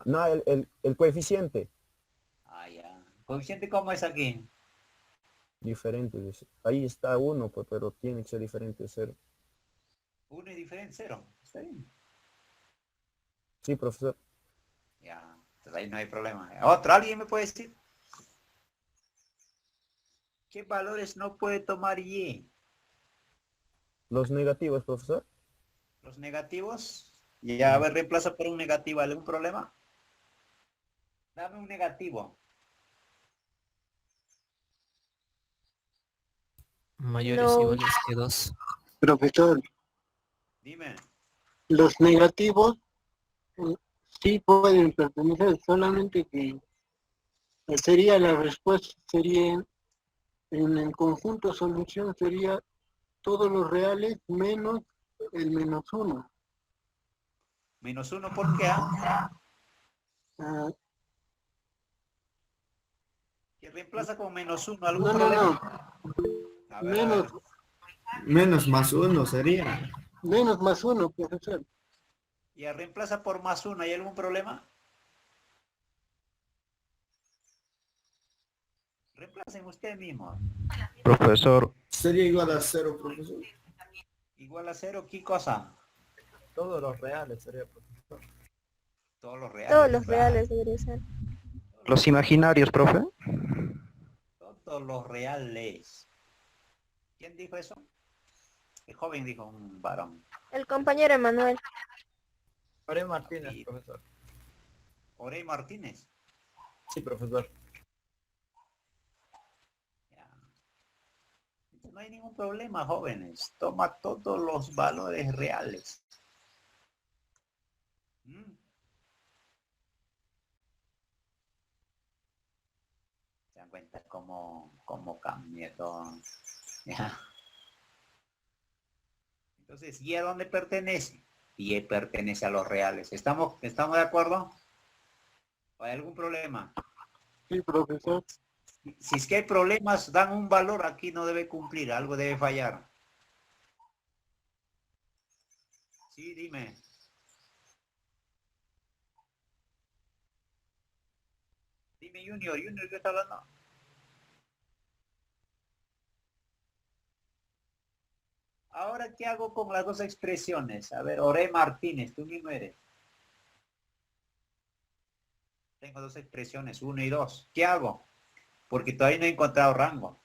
No, el coeficiente, Ah, ya. ¿Coeficiente cómo es aquí? diferente, dice. Ahí está 1, pues, pero tiene que ser diferente de 0. 1 es diferente, 0. Está bien. Sí, profesor. Ya, entonces ahí no hay problema. ¿Otro? ¿Alguien me puede decir? ¿Qué valores no puede tomar Y? Los negativos, profesor. ¿Los negativos? Ya, a ver, reemplaza por un negativo. ¿Algún problema? Dame un negativo. Mayores No. iguales que 2. Profesor, Dime. los negativos sí pueden pertenecer, solamente que sería la respuesta, sería en el conjunto solución sería todos los reales menos el -1. -1, ¿por qué? Que reemplaza con -1. ¿Algún No, problema? A ver, a ver. Menos más 1 sería. menos +1, profesor. Ya, reemplaza por +1. ¿Hay algún problema? Reemplacen usted mismo. Profesor, Sería igual a 0, profesor. Igual a 0, ¿qué cosa? Todos los reales sería, profesor. Todos los reales. Todos los claro. reales debería ser. los imaginarios, profe. Todos los reales. ¿Quién dijo eso? El joven dijo, un varón. El compañero Emanuel. Jorge Martínez, profesor. Orey Martínez. Sí, profesor. Ya. No hay ningún problema, jóvenes. Toma todos los valores reales. ¿Se dan cuenta cómo cambia todo? Ya. Entonces, ¿y a dónde pertenece? Y pertenece a los reales. ¿Estamos de acuerdo? ¿O hay algún problema? Sí, profesor. Si es que hay problemas, dan un valor, aquí no debe cumplir, algo debe fallar. Sí, dime. Dime, Junior, ¿qué está hablando? Ahora, ¿qué hago con las dos expresiones? A ver, Orey Martínez, tú mismo eres. Tengo dos expresiones, 1 y 2. ¿Qué hago? Porque todavía no he encontrado rango.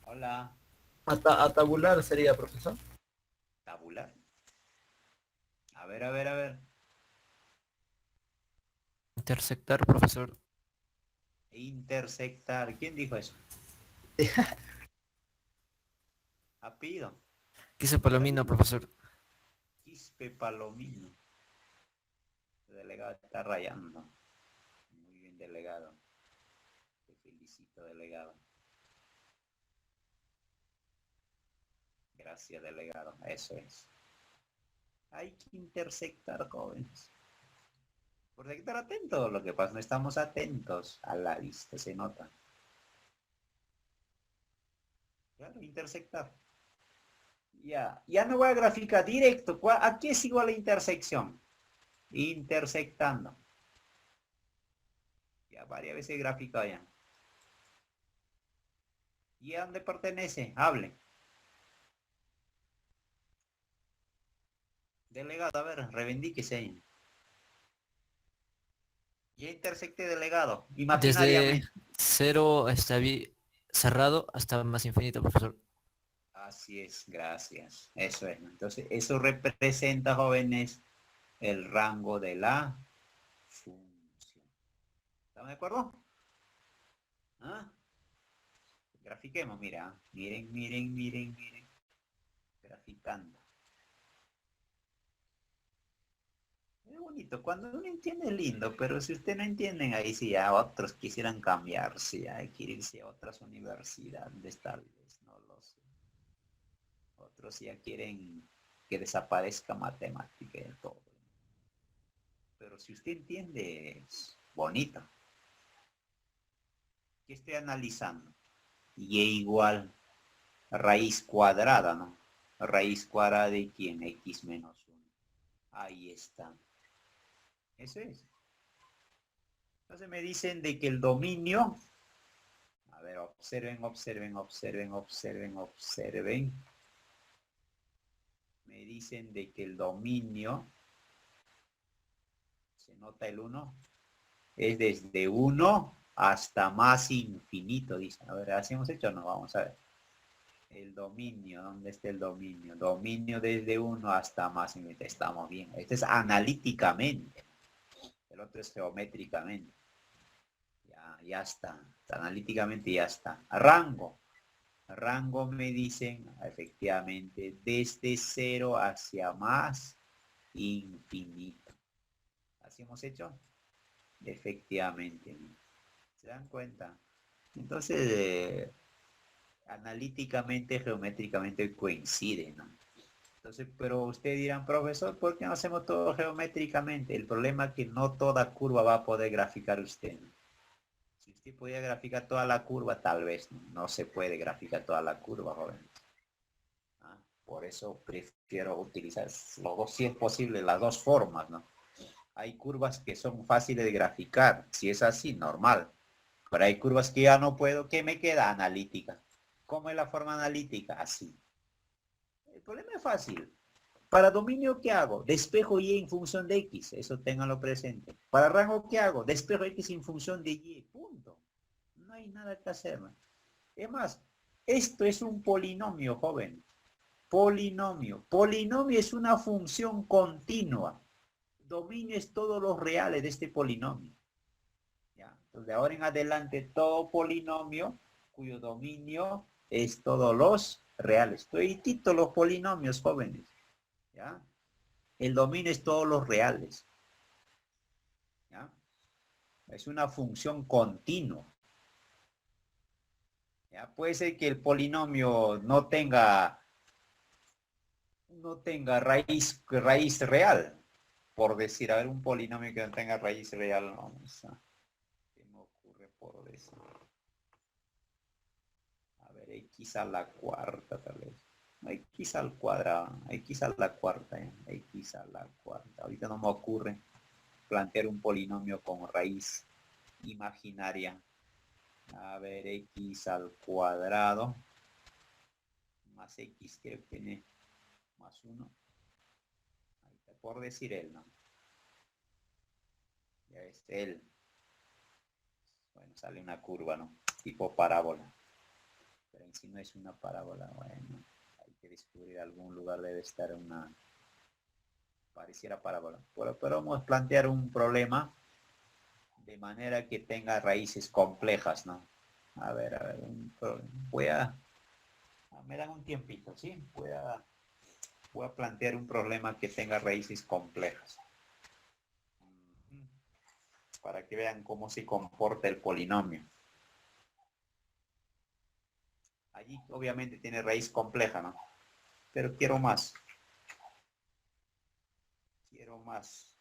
Hola. A tabular sería, profesor. Tabular. A ver. Intersectar, profesor. Intersectar. ¿Quién dijo eso? Apellido. Quise Palomino, profesor. Quispe Palomino. El delegado está rayando. Muy bien, delegado. Te felicito, delegado. Gracias, delegado. Eso es. Hay que intersectar, jóvenes. Por estar atentos, lo que pasa, no estamos atentos a la vista, se nota. Claro, intersectar. Ya no voy a graficar directo. ¿A qué es igual a intersección? Intersectando. Ya varias veces he graficado ya. ¿Y a dónde pertenece? Hable. Delegado, a ver, reivindíquese ahí. Ya intersecté, delegado. Desde Imaginariamente. 0 cerrado hasta más infinito, profesor. Así es, gracias. Eso es. Entonces, eso representa, jóvenes, el rango de la función. ¿Estamos de acuerdo? ¿Ah? Grafiquemos, mira. Miren, miren, miren, miren. Graficando. Es bonito. Cuando uno entiende es lindo, pero si usted no entienden, ahí sí ya otros quisieran cambiarse, ya hay que irse a otras universidades, tal vez, no lo sé. Otros ya quieren que desaparezca matemática y todo. Pero si usted entiende, es bonito. ¿Qué estoy analizando? Y igual raíz cuadrada, ¿no? Raíz cuadrada de quién, x menos 1. Ahí está. Eso es. Entonces me dicen de que el dominio, a ver, observen, observen, observen, observen, observen. Me dicen de que el dominio, se nota el 1, es desde 1 hasta más infinito, dicen. A ver, ¿hacemos hecho o no? Vamos a ver. El dominio, ¿dónde está el dominio? Dominio desde 1 hasta más infinito. Estamos bien. Este es analíticamente. El otro es geométricamente. Ya está. Analíticamente ya está. Rango. Rango me dicen, efectivamente, desde 0 hacia más infinito. ¿Así hemos hecho? Efectivamente. ¿Se dan cuenta? Entonces, analíticamente, geométricamente coincide, ¿no? Entonces, pero ustedes dirán, profesor, ¿por qué no hacemos todo geométricamente? El problema es que no toda curva va a poder graficar usted, ¿no? Si usted pudiera graficar toda la curva, tal vez no se puede graficar toda la curva, joven. ¿Ah? Por eso prefiero utilizar los dos, si es posible, las dos formas, ¿no? Hay curvas que son fáciles de graficar, si es así, normal. Pero hay curvas que ya no puedo, ¿qué me queda? Analítica. ¿Cómo es la forma analítica? Así. El problema es fácil. Para dominio, ¿qué hago? Despejo y en función de x. Eso ténganlo presente. Para rango, ¿qué hago? Despejo x en función de y. Punto. No hay nada que hacer. Es más, esto es un polinomio, joven. Polinomio. Polinomio es una función continua. Dominio es todos los reales de este polinomio. ¿Ya? Entonces, de ahora en adelante, todo polinomio cuyo dominio es todos los reales. Toditito los polinomios, jóvenes. ¿Ya? El dominio es todos los reales. ¿Ya? Es una función continua. ¿Ya? Puede ser que el polinomio no tenga raíz real. Por decir, a ver, un polinomio que no tenga raíz real, vamos a... ¿Qué me ocurre por decir? A ver, x a la cuarta, tal vez. X al cuadrado, x a la cuarta, x a la cuarta. Ahorita no me ocurre plantear un polinomio con raíz imaginaria. A ver, x al cuadrado más x, creo que tiene más 1. Ahí está, por decir él, ¿no? Ya es él. Bueno, sale una curva, ¿no? Tipo parábola. Pero en sí no es una parábola, bueno. Hay que descubrir algún lugar, debe estar una... Pareciera parábola. Pero vamos a plantear un problema de manera que tenga raíces complejas, ¿no? A ver, voy a... Me dan un tiempito, ¿sí? Voy a plantear un problema que tenga raíces complejas. Para que vean cómo se comporta el polinomio. Allí obviamente tiene raíz compleja, ¿no? Pero quiero más. Quiero más.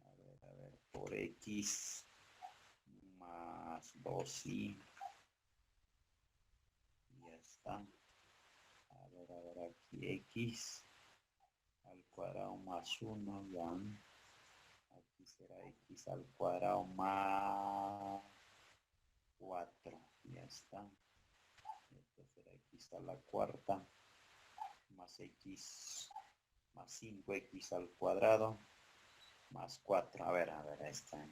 A ver, por x más 2y. Ya está. A ver, aquí x al cuadrado más 1, ya. Aquí será x al cuadrado más 4, ya está. Esto será x a la cuarta más x más 5x al cuadrado más 4. A ver, ahí está.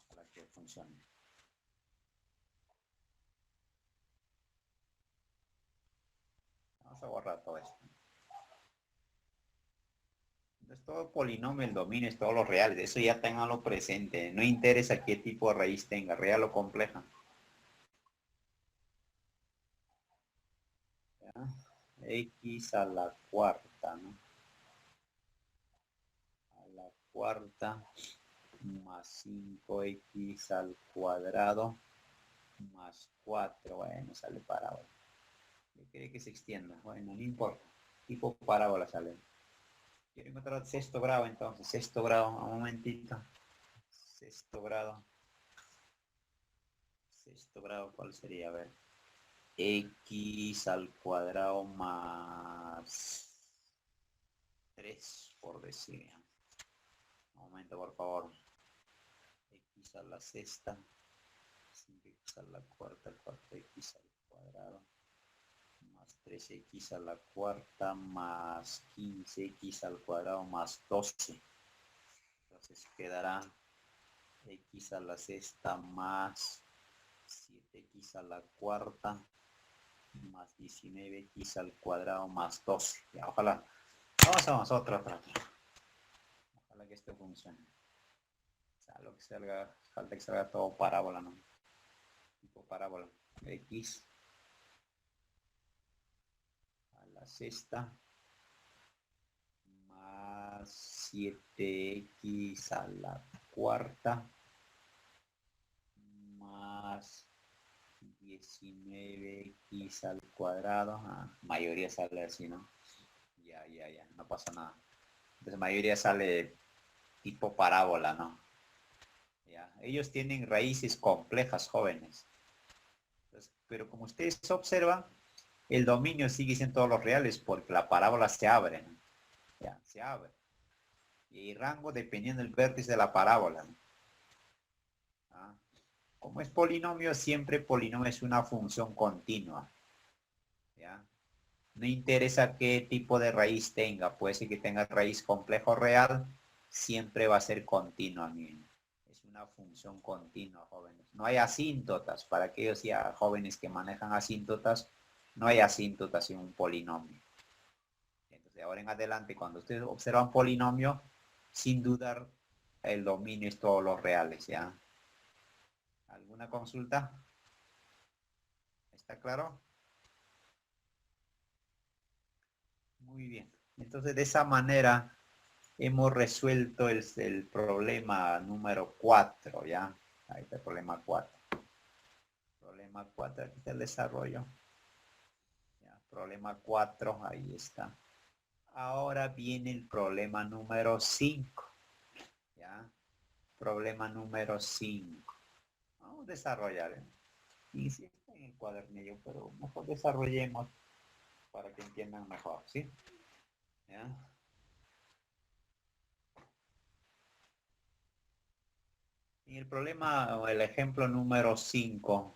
Para que funcione. Vamos a borrar todo esto. Entonces, todo polinomio, el dominio es todos los reales. Eso ya tenganlo presente. No interesa qué tipo de raíz tenga, real o compleja. ¿Ya? X a la cuarta, ¿no? A la cuarta más 5x al cuadrado más 4. Bueno, sale parábola. ¿Qué quiere que se extienda? Bueno, no importa. Tipo parábola sale. Quiero encontrar sexto grado entonces. Sexto grado, un momentito. Sexto grado. Sexto grado, ¿cuál sería? A ver. X al cuadrado más 3, por decir. Un momento, por favor. X a la sexta. 5x a la cuarta, 4x al cuadrado. Más 3x a la cuarta, más 15x al cuadrado, más 12. Entonces quedará x a la sexta más 7x a la cuarta, más 19x al cuadrado, más 12. Ya, ojalá. Vamos, otra. Ojalá que esto funcione. O sea, lo que salga, falta que salga todo parábola, ¿no? Tipo parábola. X a la sexta más 7x a la cuarta más 19x al cuadrado. Mayoría sale así, ¿no? Ya, no pasa nada. Entonces mayoría sale tipo parábola, ¿no? Ya. Ellos tienen raíces complejas, jóvenes. Entonces, pero como ustedes observan, el dominio sigue siendo todos los reales porque la parábola se abre, ¿no? Ya, se abre. Y el rango dependiendo del vértice de la parábola, ¿no? Como es polinomio, siempre polinomio es una función continua. ¿Ya? No interesa qué tipo de raíz tenga, puede ser que tenga raíz compleja o real, siempre va a ser continua. Es una función continua, jóvenes. No hay asíntotas, para aquellos ya jóvenes que manejan asíntotas, no hay asíntotas en un polinomio. Entonces, de ahora en adelante, cuando ustedes observan polinomio, sin dudar, el dominio es todos los reales, ¿ya? ¿Alguna consulta? ¿Está claro? Muy bien. Entonces, de esa manera hemos resuelto el problema número 4, ¿ya? Ahí está el problema 4. Problema 4, aquí está el desarrollo. ¿Ya? Problema 4, ahí está. Ahora viene el problema número 5. ¿Ya? Problema número 5. Vamos a desarrollar. Y sí está en el cuadernillo, pero mejor desarrollemos para que entiendan mejor, ¿sí? ¿Ya? En el problema o el ejemplo número 5,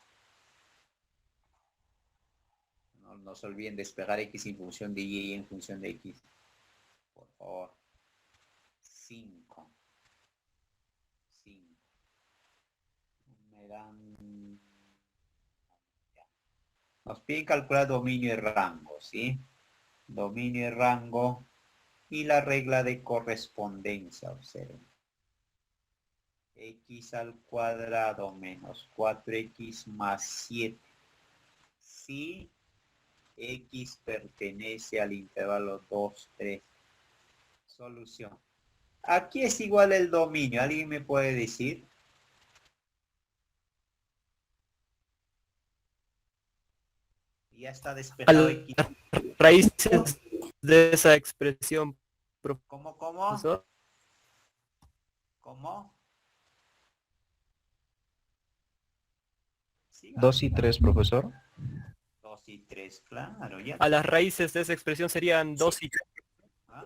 no se olviden despegar x en función de y en función de x. Por favor. 5. Me dan... Nos piden calcular dominio y rango, ¿sí? Dominio y rango y la regla de correspondencia, observen. X al cuadrado menos 4x más 7. Si x pertenece al intervalo 2, 3. Solución. Aquí es igual el dominio. ¿Alguien me puede decir? Ya está despejado aquí. Raíces de esa expresión. ¿Cómo? Profesor. ¿Cómo? 2 y 3, profesor. 2 y 3, claro. Ya. A las raíces de esa expresión serían 2 y 3. ¿Ah?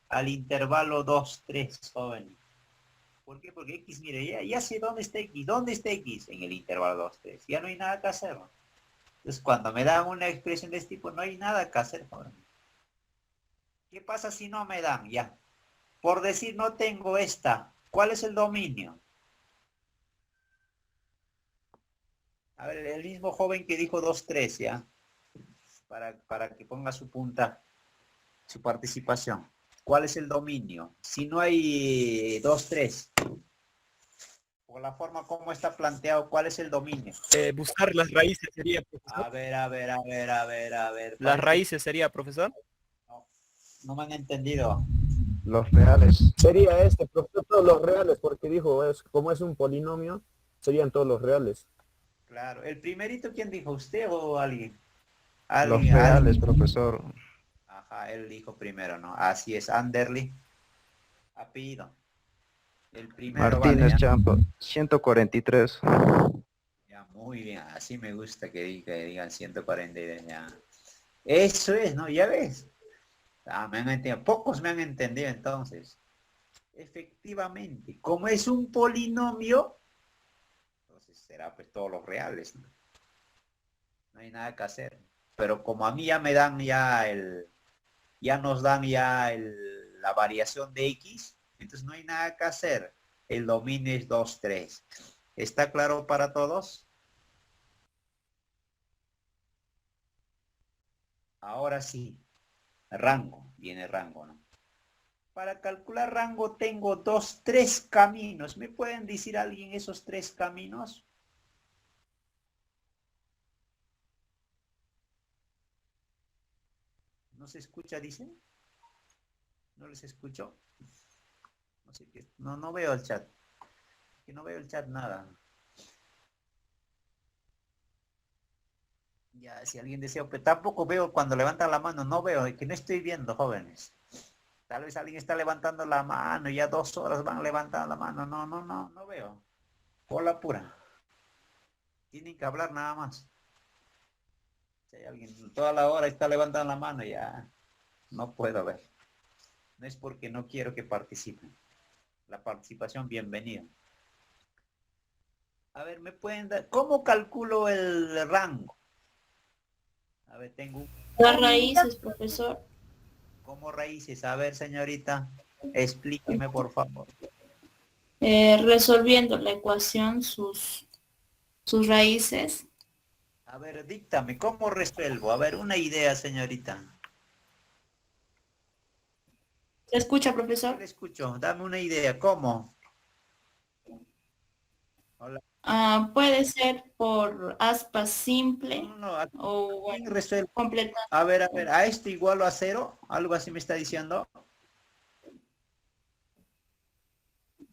Al intervalo 2, 3, joven. ¿Por qué? Porque x, mire, ya sé dónde está x. ¿Dónde está x? En el intervalo 2, 3. Ya no hay nada que hacer, ¿no? Entonces, cuando me dan una expresión de este tipo, no hay nada que hacer, joven. ¿Qué pasa si no me dan? Ya. Por decir, no tengo esta. ¿Cuál es el dominio? A ver, el mismo joven que dijo 2, 3, ¿ya? Para que ponga su punta, su participación. ¿Cuál es el dominio? Si no hay 2, 3, por la forma como está planteado, ¿cuál es el dominio? Buscar las raíces sería, profesor. A ver. Las raíces sería, profesor. No me han entendido. Los reales. Sería este, profesor, todos los reales, porque dijo, como es un polinomio, serían todos los reales. Claro. ¿El primerito quién dijo? ¿Usted o alguien? Los reales, profesor. Ajá, él dijo primero, ¿no? Así es, Anderly. Apellido. El primero Martínez vale, ¿ya? Champo, 143. Ya, muy bien, así me gusta que digan 143, ya. Eso es, ¿no? Ya ves. Ah, me han entendido. Pocos me han entendido entonces. Efectivamente, como es un polinomio, entonces será pues todos los reales, ¿no? No hay nada que hacer. Pero como a mí ya me dan ya nos dan la variación de X, entonces no hay nada que hacer. El dominio es 2, 3. ¿Está claro para todos? Ahora sí. Rango. Viene rango, ¿no? Para calcular rango tengo 2, 3 caminos. ¿Me pueden decir alguien esos 3 caminos? ¿No se escucha, dicen? ¿No les escucho? No sé qué. No veo el chat. Que no veo el chat nada. Ya, si alguien desea, pero tampoco veo cuando levantan la mano, no veo, que no estoy viendo, jóvenes. Tal vez alguien está levantando la mano, ya 2 horas van levantando la mano. No veo. Por la pura. Tienen que hablar nada más. Si hay alguien toda la hora está levantando la mano, ya no puedo ver. No es porque no quiero que participen. La participación, bienvenida. A ver, ¿me pueden dar? ¿Cómo calculo el rango? A ver, tengo Las raíces, profesor. como raíces. A ver, señorita, explíqueme, por favor. Resolviendo la ecuación, sus raíces. A ver, díctame, ¿cómo resuelvo? A ver, una idea, señorita. ¿Se escucha, Yo profesor? le escucho, dame una idea, ¿cómo? Hola. Puede ser por aspa simple No, o ¿quién bueno, resuelve? completa. A ver, ¿a esto igualo a 0? ¿Algo así me está diciendo?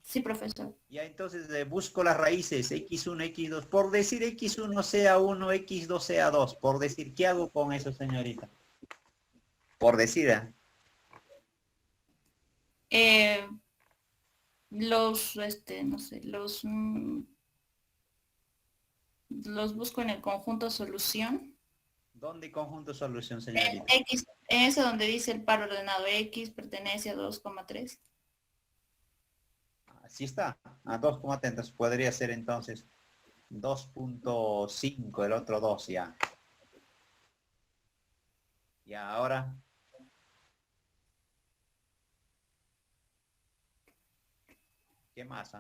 Sí, profesor. Ya entonces busco las raíces, x1, x2. Por decir x1 sea 1, x2 sea 2. Por decir, ¿qué hago con eso, señorita? Por decir, ¿eh? No sé, los busco en el conjunto solución. ¿Dónde conjunto solución, señorita? X, eso donde dice el par ordenado X pertenece a 2,3. Así está, a 2,3. Entonces podría ser entonces 2.5, el otro 2 ya. Ya, ahora. ¿Qué más?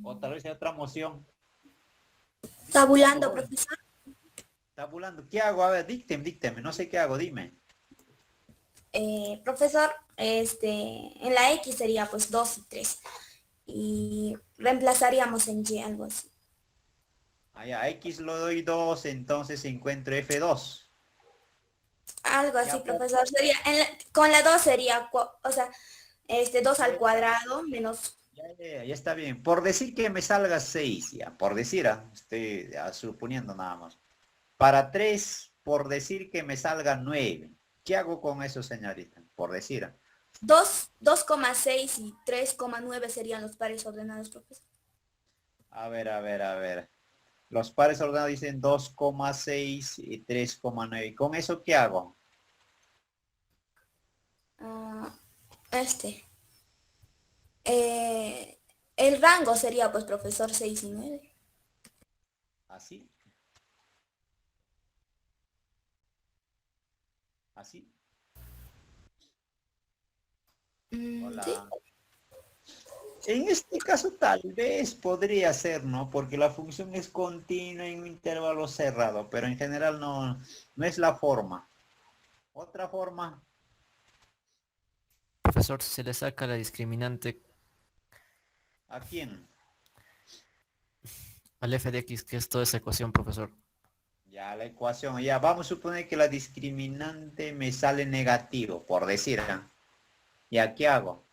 O tal vez hay otra moción. Tabulando, profesor. Tabulando. ¿Qué hago? A ver, dícteme. No sé qué hago, dime. Profesor, en la X sería pues 2 y 3. Y reemplazaríamos en Y algo así. Allá, a X lo doy 2, entonces encuentro F2. Algo así, Ya, profesor. Sería, con la 2 sería, o sea, 2 al cuadrado menos. Ya está bien. Por decir que me salga 6, ya. Por decir, estoy suponiendo nada más. Para 3, por decir que me salga 9. ¿Qué hago con eso, señorita? Por decir. 2,6 y 3,9 serían los pares ordenados, profesor. A ver. Los pares ordenados dicen 2,6 y 3,9. ¿Con eso qué hago? El rango sería, pues, profesor, 6 y 9. ¿Así? ¿Así? Hola. Sí. En este caso tal vez podría ser, ¿no? Porque la función es continua en un intervalo cerrado, pero en general no es la forma. Otra forma, Profesor, si se le saca la discriminante ¿a quién? al f de x, que es toda esa ecuación, profesor. Ya la ecuación, ya vamos a suponer que la discriminante me sale negativo, por decir, ¿ah? ¿Ya qué hago?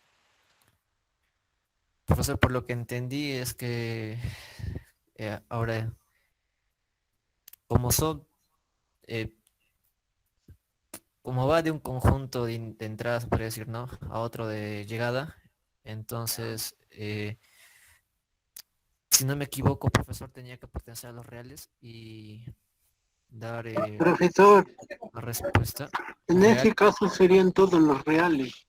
Profesor, por lo que entendí es que ahora, como son, eh, como va de un conjunto de entradas, se podría decir, ¿no? A otro de llegada, entonces, si no me equivoco, profesor, tenía que pertenecer a los reales y dar Profesor, la respuesta en real. ese caso serían todos los reales.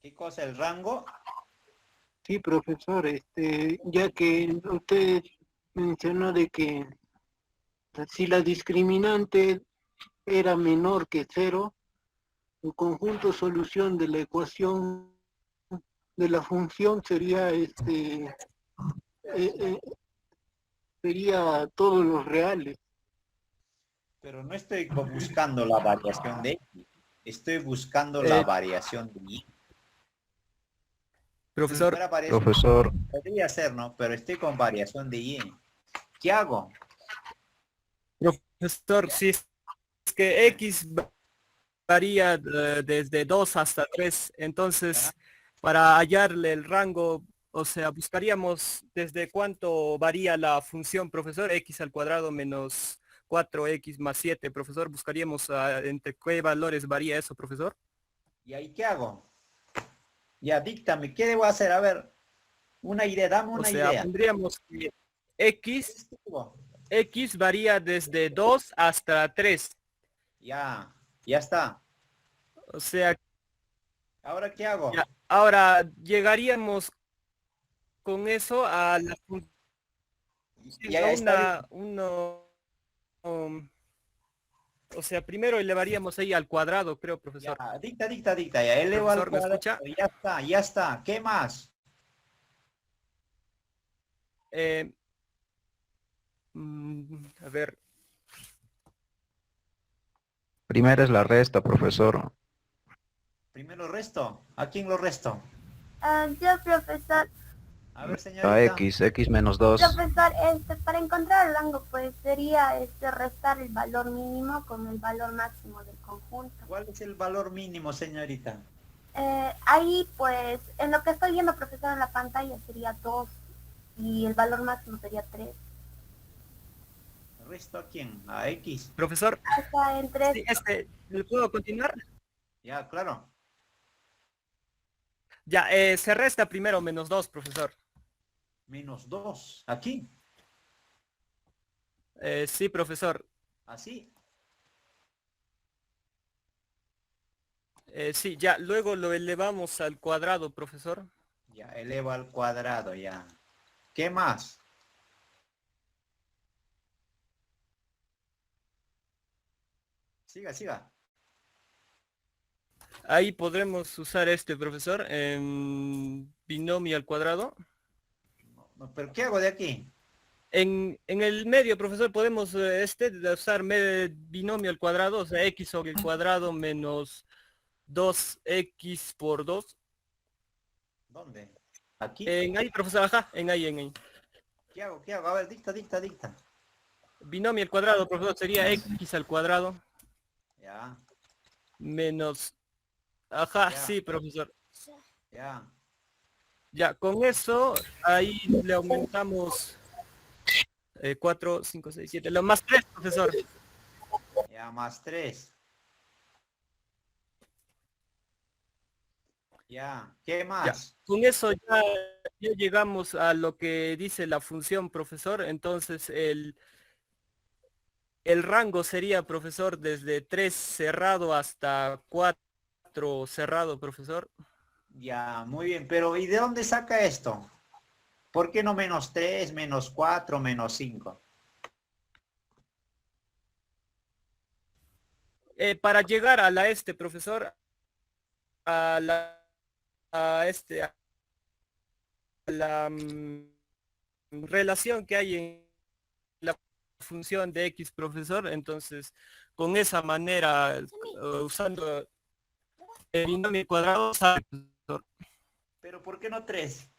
¿Qué cosa? ¿El rango? Sí, profesor, ya que usted mencionó de que si la discriminante era menor que cero, el conjunto solución de la ecuación de la función sería eh, sería todos los reales. Pero no estoy buscando la variación de X, estoy buscando la variación de Y. Si Profesor, fuera variación, Profesor, podría ser, ¿no? Pero estoy con variación de Y. ¿Qué hago? profesor, si es que X varía desde 2 hasta 3, entonces para hallarle el rango, o sea, buscaríamos desde cuánto varía la función, profesor, x al cuadrado menos 4x más 7, profesor, buscaríamos entre qué valores varía eso, profesor. ¿Y ahí qué hago? Ya, díctame, ¿qué debo hacer? A ver, una idea, dame O una sea, idea. pondríamos que x varía desde 2 hasta 3. Ya, ya está. O sea, ¿Ahora qué hago? ya, ahora llegaríamos con eso a la función, Ya está. o sea, primero elevaríamos ahí al cuadrado, creo, Ya, profesor. dicta. Ya elevo al Profesor, ¿me cuadrado. escucha? Ya está. ¿Qué más? Eh, a ver, primera es la resta, profesor. Primero resto. ¿A quién lo resto? Yo, profesor. A ver, A señorita. x menos 2. Profesor, para encontrar el rango, pues sería restar el valor mínimo con el valor máximo del conjunto. ¿Cuál es el valor mínimo, señorita? Ahí, pues, en lo que estoy viendo, profesor, en la pantalla sería 2 y el valor máximo sería 3. ¿Resto a quién? ¿A X? profesor, Está en 3. sí, ¿le puedo continuar? Ya, claro. Ya, se resta primero menos 2, profesor. Menos 2. ¿Aquí? Sí, profesor. ¿Así? Sí, ya, luego lo elevamos al cuadrado, profesor. Ya, elevo al cuadrado, ya. ¿Qué más? Siga. Ahí podremos usar este, profesor, en binomio al cuadrado. No, ¿pero qué hago de aquí? En el medio, profesor, podemos usar binomio al cuadrado, o sea, x sobre el cuadrado menos 2x por 2. ¿Dónde? ¿Aquí? En ahí, profesor, ajá, en ahí. ¿Qué hago? A ver, dicta. Binomio al cuadrado, profesor, sería x al cuadrado Ya, menos... Ajá, Ya. sí, profesor. ya. Ya, con eso, ahí le aumentamos 4, 5, 6, 7, lo más 3, profesor. Ya, más 3. Ya, ¿qué Ya, más? con eso ya llegamos a lo que dice la función, profesor. Entonces, el rango sería, profesor, desde 3 cerrado hasta 4 cerrado, profesor. Ya, muy bien. Pero ¿y de dónde saca esto? ¿Por qué no menos 3, menos 4, menos 5? Para llegar a la profesor, a la relación que hay en la función de X, profesor. Entonces, con esa manera, usando el binomio cuadrado, sale, profesor. Pero ¿por qué no 3?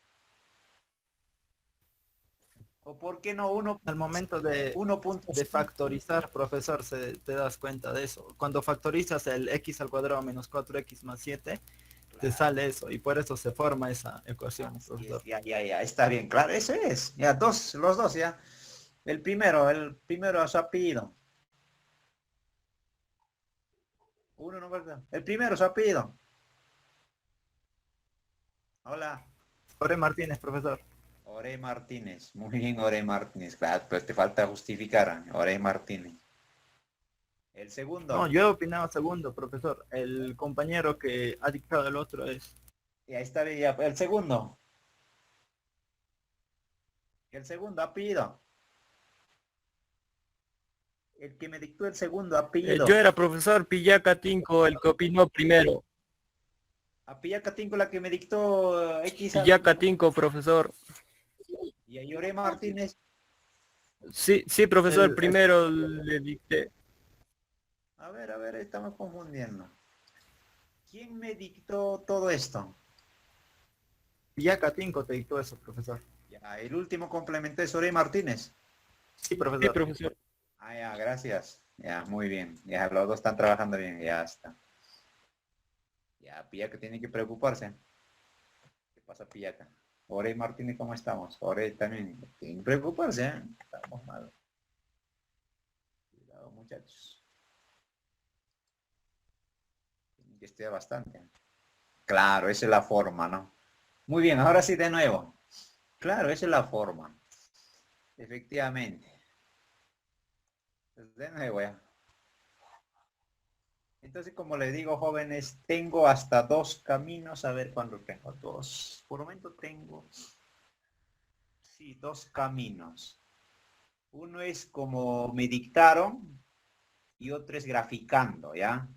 ¿O por qué no 1? Al momento de 1.5. factorizar, profesor, te das cuenta de eso. Cuando factorizas el x al cuadrado menos 4x más 7, te sale eso. Y por eso se forma esa ecuación, profesor. Ya, está bien, claro, eso es. Ya, los dos, ya. El primero a su apellido. Uno no, ¿verdad? El primero su apellido. Hola. Ore Martínez, profesor. Ore Martínez. Muy bien, Ore Martínez. Claro, pues te falta justificar. Ore Martínez. El segundo. No, yo he opinado segundo, profesor. El compañero que ha dictado el otro es... Ya está bien, ya. El segundo. El segundo apellido. El que me dictó el segundo apellido. Yo era profesor Pillaca Tinco, el que opinó primero. A Pillaca Tinco la que me dictó X. Pillaca Tinco, profesor. Y a Ore Martínez. Sí, profesor, primero le dicté. A ver, estamos confundiendo. ¿Quién me dictó todo esto? Pillaca Tinco te dictó eso, profesor. Ya, el último complemento es Ore Martínez. Sí, profesor. Sí, profesor. Ah, ya, gracias. Ya, muy bien. Ya, los dos están trabajando bien. Ya está. Ya, Pillaca tiene que preocuparse. ¿Qué pasa, Pillaca? Ore Martínez, ¿cómo estamos? Ore también tiene que preocuparse, ¿eh? Estamos mal. Cuidado, muchachos. Tienen que estudiar bastante. Claro, esa es la forma, ¿no? Muy bien, ahora sí de nuevo. Claro, esa es la forma. Efectivamente. De nuevo ya. Entonces, como les digo, jóvenes, tengo hasta 2 caminos. A ver cuándo tengo 2. Por el momento tengo, sí, 2 caminos. Uno es como me dictaron y otro es graficando, ¿ya?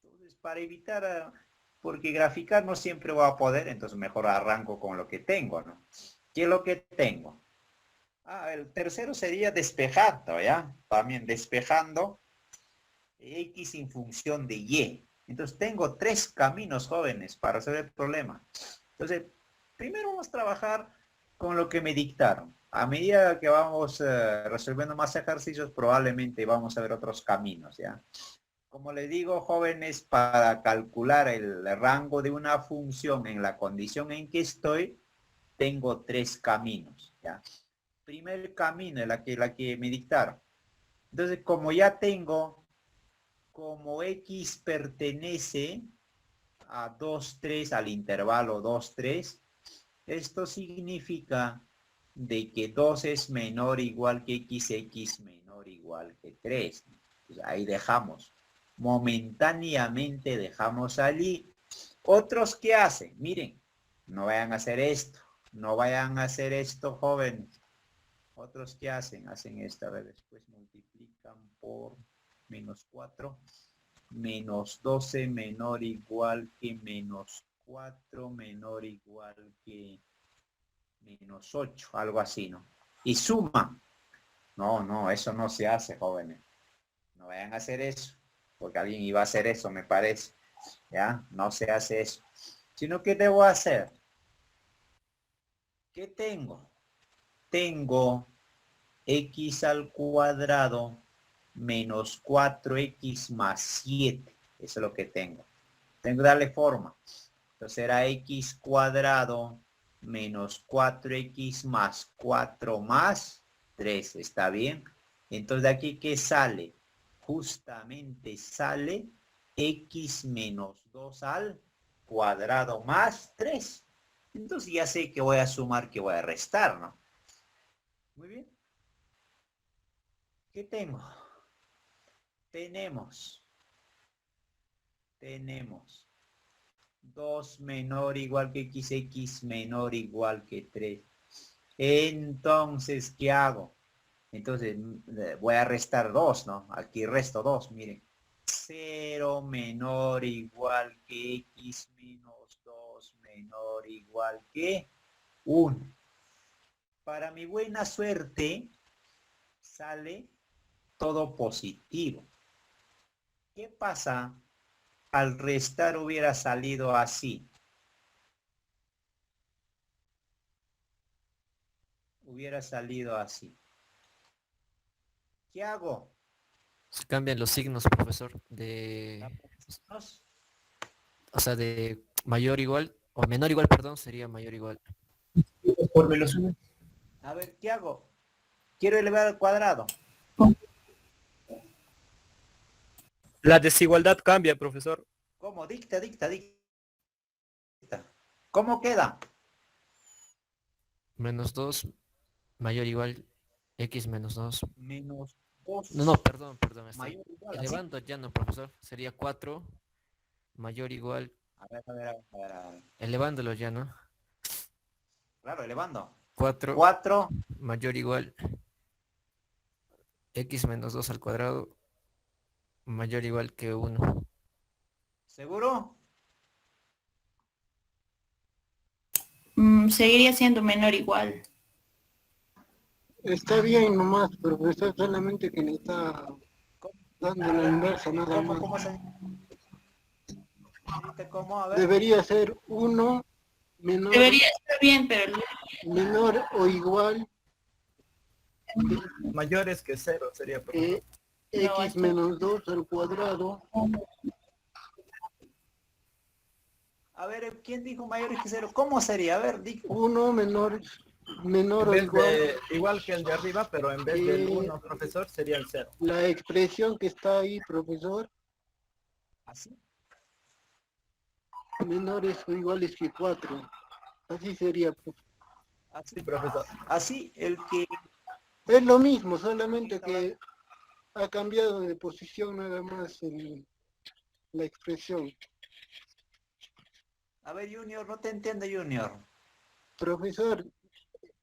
Entonces, para evitar, porque graficar no siempre voy a poder, entonces mejor arranco con lo que tengo, ¿no? ¿Qué es lo que tengo? El tercero sería despejando, ¿ya? También despejando X en función de Y. Entonces tengo 3 caminos, jóvenes, para resolver el problema. Entonces, primero vamos a trabajar con lo que me dictaron. A medida que vamos resolviendo más ejercicios, probablemente vamos a ver otros caminos, ¿ya? Como les digo, jóvenes, para calcular el rango de una función en la condición en que estoy, tengo 3 caminos, ¿ya? Primer camino, la que me dictaron. Entonces, como ya tengo, como X pertenece a 2, 3, al intervalo 2, 3, esto significa de que 2 es menor o igual que X menor o igual que 3. Pues ahí dejamos. Momentáneamente dejamos allí. Otros que hacen, miren, no vayan a hacer esto, no vayan a hacer esto, jóvenes. Otros que hacen esto, a ver, después multiplican por menos 4, menos 12 menor o igual que menos 4 menor o igual que menos 8, algo así, ¿no? Y suman. No, eso no se hace, jóvenes. No vayan a hacer eso, porque alguien iba a hacer eso, me parece. ¿Ya? No se hace eso. Sino, ¿qué debo hacer? ¿Qué tengo? Tengo X al cuadrado menos 4X más 7. Eso es lo que tengo. Tengo que darle forma. Entonces será X cuadrado menos 4X más 4 más 3. ¿Está bien? Entonces de aquí, ¿qué sale? Justamente sale X menos 2 al cuadrado más 3. Entonces ya sé que voy a sumar, que voy a restar, ¿no? Muy bien. ¿Qué tengo? Tenemos 2 menor o igual que X menor o igual que 3. Entonces, ¿qué hago? Entonces voy a restar 2, ¿no? Aquí resto 2, miren. 0 menor o igual que X menos 2 menor o igual que 1. Para mi buena suerte, sale todo positivo. ¿Qué pasa? Al restar hubiera salido así. Hubiera salido así. ¿Qué hago? Se cambian los signos, profesor, o sea, de mayor igual, o menor igual, perdón, sería mayor igual. Por menos 1. A ver, ¿qué hago? Quiero elevar al cuadrado. La desigualdad cambia, profesor. ¿Cómo? Dicta. ¿Cómo queda? Menos 2, mayor igual, x menos 2. Menos 2. No, perdón, estoy Mayor o igual, elevando ya no, profesor. Sería 4, mayor igual, A ver. elevándolo ya, ¿no? Claro, elevando. 4, 4 mayor igual, x menos 2 al cuadrado, mayor igual que 1. ¿Seguro? Seguiría siendo menor igual. Está bien nomás, profesor, solamente que le está dando la inversa nada más. ¿Cómo se? ¿Cómo? A ver. Debería ser 1 menor, Debería estar bien, pero menor o igual Mayores que 0 sería, profesor. x menos 2 al cuadrado. A ver, ¿quién dijo mayores que 0? ¿Cómo sería? A ver, 1 menor En o vez igual. igual que el de arriba, pero en vez del 1, profesor, sería el 0. La expresión que está ahí, profesor, ¿Así? menores o iguales que 4. Así sería, Así, profesor. Así, el que... Es lo mismo, solamente que ha cambiado de posición nada más la expresión. A ver, Junior, no te entiendo, Junior. Profesor,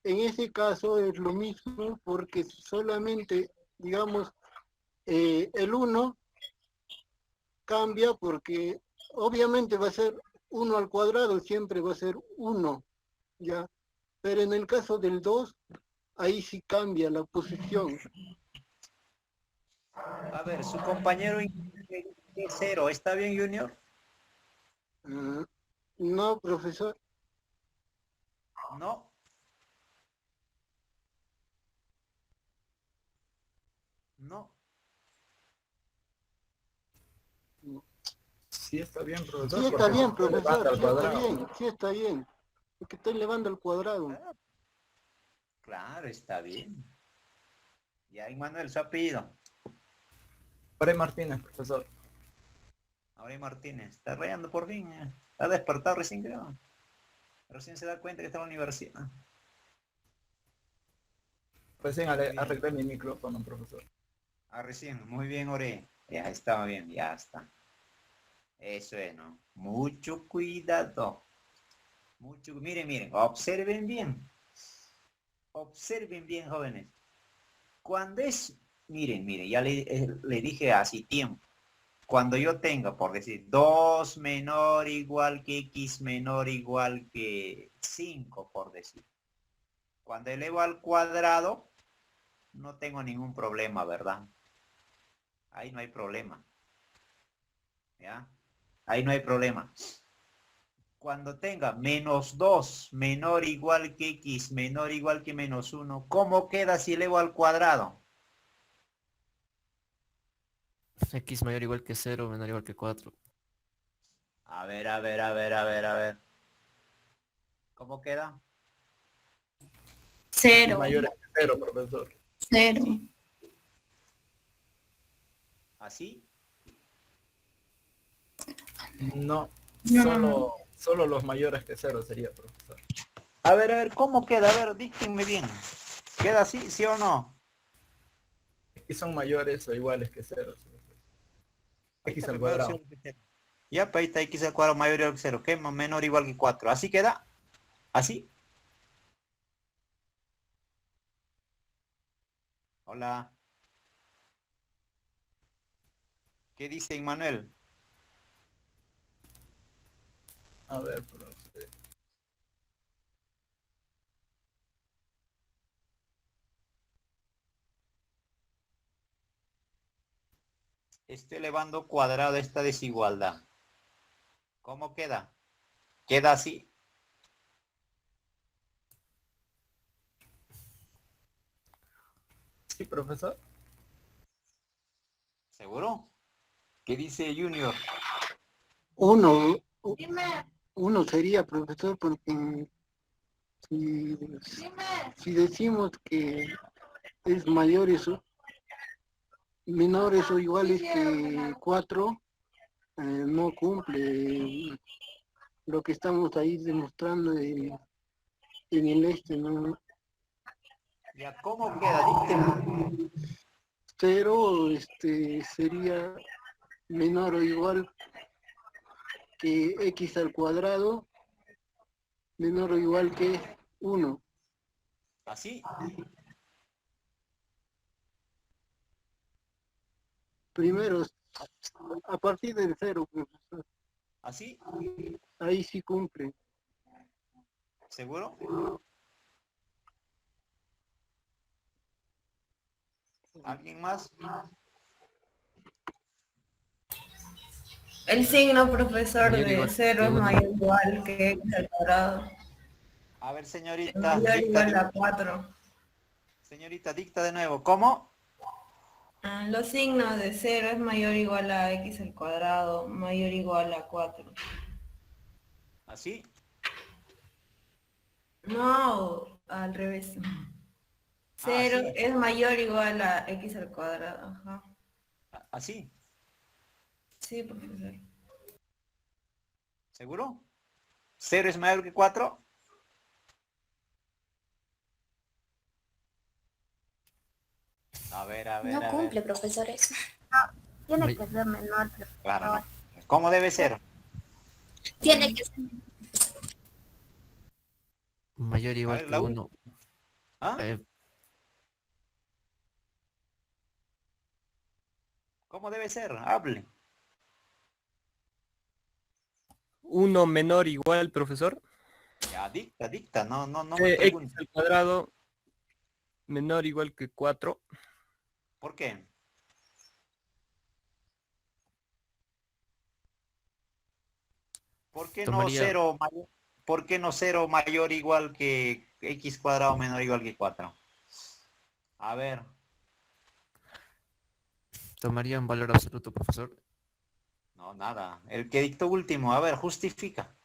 en ese caso es lo mismo porque solamente, digamos, el 1 cambia porque obviamente va a ser 1 al cuadrado, siempre va a ser 1, ¿ya? Pero en el caso del 2, ahí sí cambia la posición. A ver, su compañero es 0. ¿Está bien, Junior? No, profesor. No. No. Sí está bien, profesor. Sí está bien, porque profesor, levanta al sí está cuadrado. bien, sí está bien. Porque estoy elevando al cuadrado. Claro, está bien. Ya, Manuel, su apellido. Jorge Martínez, profesor. Ahora Martínez. Está rayando por fin. Está despertado recién, creo. Recién se da cuenta que está en la universidad. Recién arreglé mi micrófono, profesor. Ah, recién. Muy bien, Ore. Ya estaba bien, ya está. Eso es, ¿no? Mucho cuidado. Miren, observen bien. Observen bien, jóvenes. Cuando es, miren, ya le dije hace tiempo. Cuando yo tenga, por decir, 2 menor igual que x menor igual que 5, por decir. Cuando elevo al cuadrado, no tengo ningún problema, ¿verdad? Ahí no hay problema. ¿Ya? Ahí no hay problema. Cuando tenga menos 2 menor o igual que x menor o igual que menos 1, ¿cómo queda si elevo al cuadrado? X mayor igual que 0, menor igual que 4. A ver. ¿Cómo queda? 0. Mayores que 0, profesor. 0. ¿Así? No, No. solo los mayores que 0 sería, profesor. A ver, ¿cómo queda? A ver, díctenme bien. ¿Queda así, sí o no? Y son mayores o iguales que 0. X al Mayor cuadrado. que 0. Ya, pues ahí está x al cuadrado mayor o igual que 0. ¿Qué? Menor o igual que 4. ¿Así queda? ¿Así? Hola. ¿Qué dice Manuel? A ver, profe. Estoy elevando cuadrado esta desigualdad. ¿Cómo queda? Queda así. Sí, profesor. ¿Seguro? ¿Qué dice Junior? Uno sería, profesor, porque si decimos que es mayores o menores o iguales que 4, no cumple lo que estamos ahí demostrando en el ¿no? ¿Ya cómo queda? Dícteme. 0 sería menor o igual que x al cuadrado, menor o igual que 1. ¿Así? Primero, a partir del 0, profesor. ¿Así? Ahí sí cumple. ¿Seguro? ¿Alguien más? El signo, profesor, Mayor de igual 0 que es uno. mayor o igual que x al cuadrado. A ver, Es señorita, mayor o igual dicta, a 4. señorita, dicta de nuevo. ¿Cómo? Los signos de 0 es mayor o igual a x al cuadrado, mayor o igual a 4. ¿Así? No, al revés. 0 ¿así? es mayor o igual a x al cuadrado. Ajá. ¿Así? Sí, profesor. ¿Seguro? ¿0 es mayor que 4? A ver, a ver, No a ver. cumple, profesores. Tiene May- que ser menor, Claro, profesor. no. ¿Cómo debe ser? Tiene que ser. Mayor A igual ver, que la U. 1. ¿Ah? ¿Cómo debe ser? Hable. 1 menor igual, profesor. Ya, dicta. No me X pregunte. al cuadrado menor igual que 4. ¿Por qué? ¿Por qué no Tomaría, 0 mayor? ¿Por qué no 0 mayor igual que x cuadrado menor igual que 4? A ver, tomaría un valor absoluto, profesor. no, nada. El que dictó último, a ver, justifica.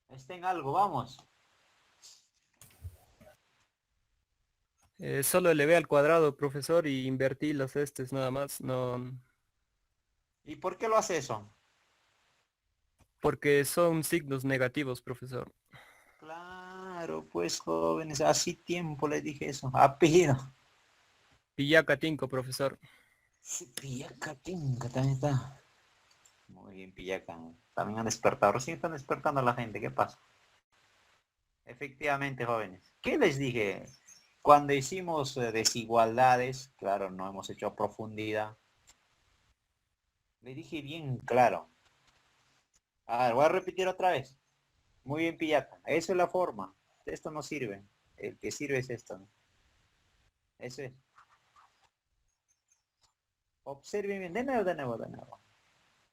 Está en algo, vamos. Solo elevé al cuadrado, profesor, y invertí los estes nada más. No, ¿Y por qué lo hace eso? porque son signos negativos, profesor. Claro, pues jóvenes, así tiempo les dije eso. Apellido. Pillacatinco, profesor. Sí, Pillaca, tinca, también está. Muy bien, Pillaca. También han despertado. Recién están despertando a la gente. ¿Qué pasa? Efectivamente, jóvenes. ¿Qué les dije? Cuando hicimos desigualdades, claro, no hemos hecho a profundidad. Le dije bien claro. A ver, voy a repetir otra vez. Muy bien, Pillaca. Esa es la forma. Esto no sirve. El que sirve es esto, ¿no? Eso es. Observen bien. De nuevo.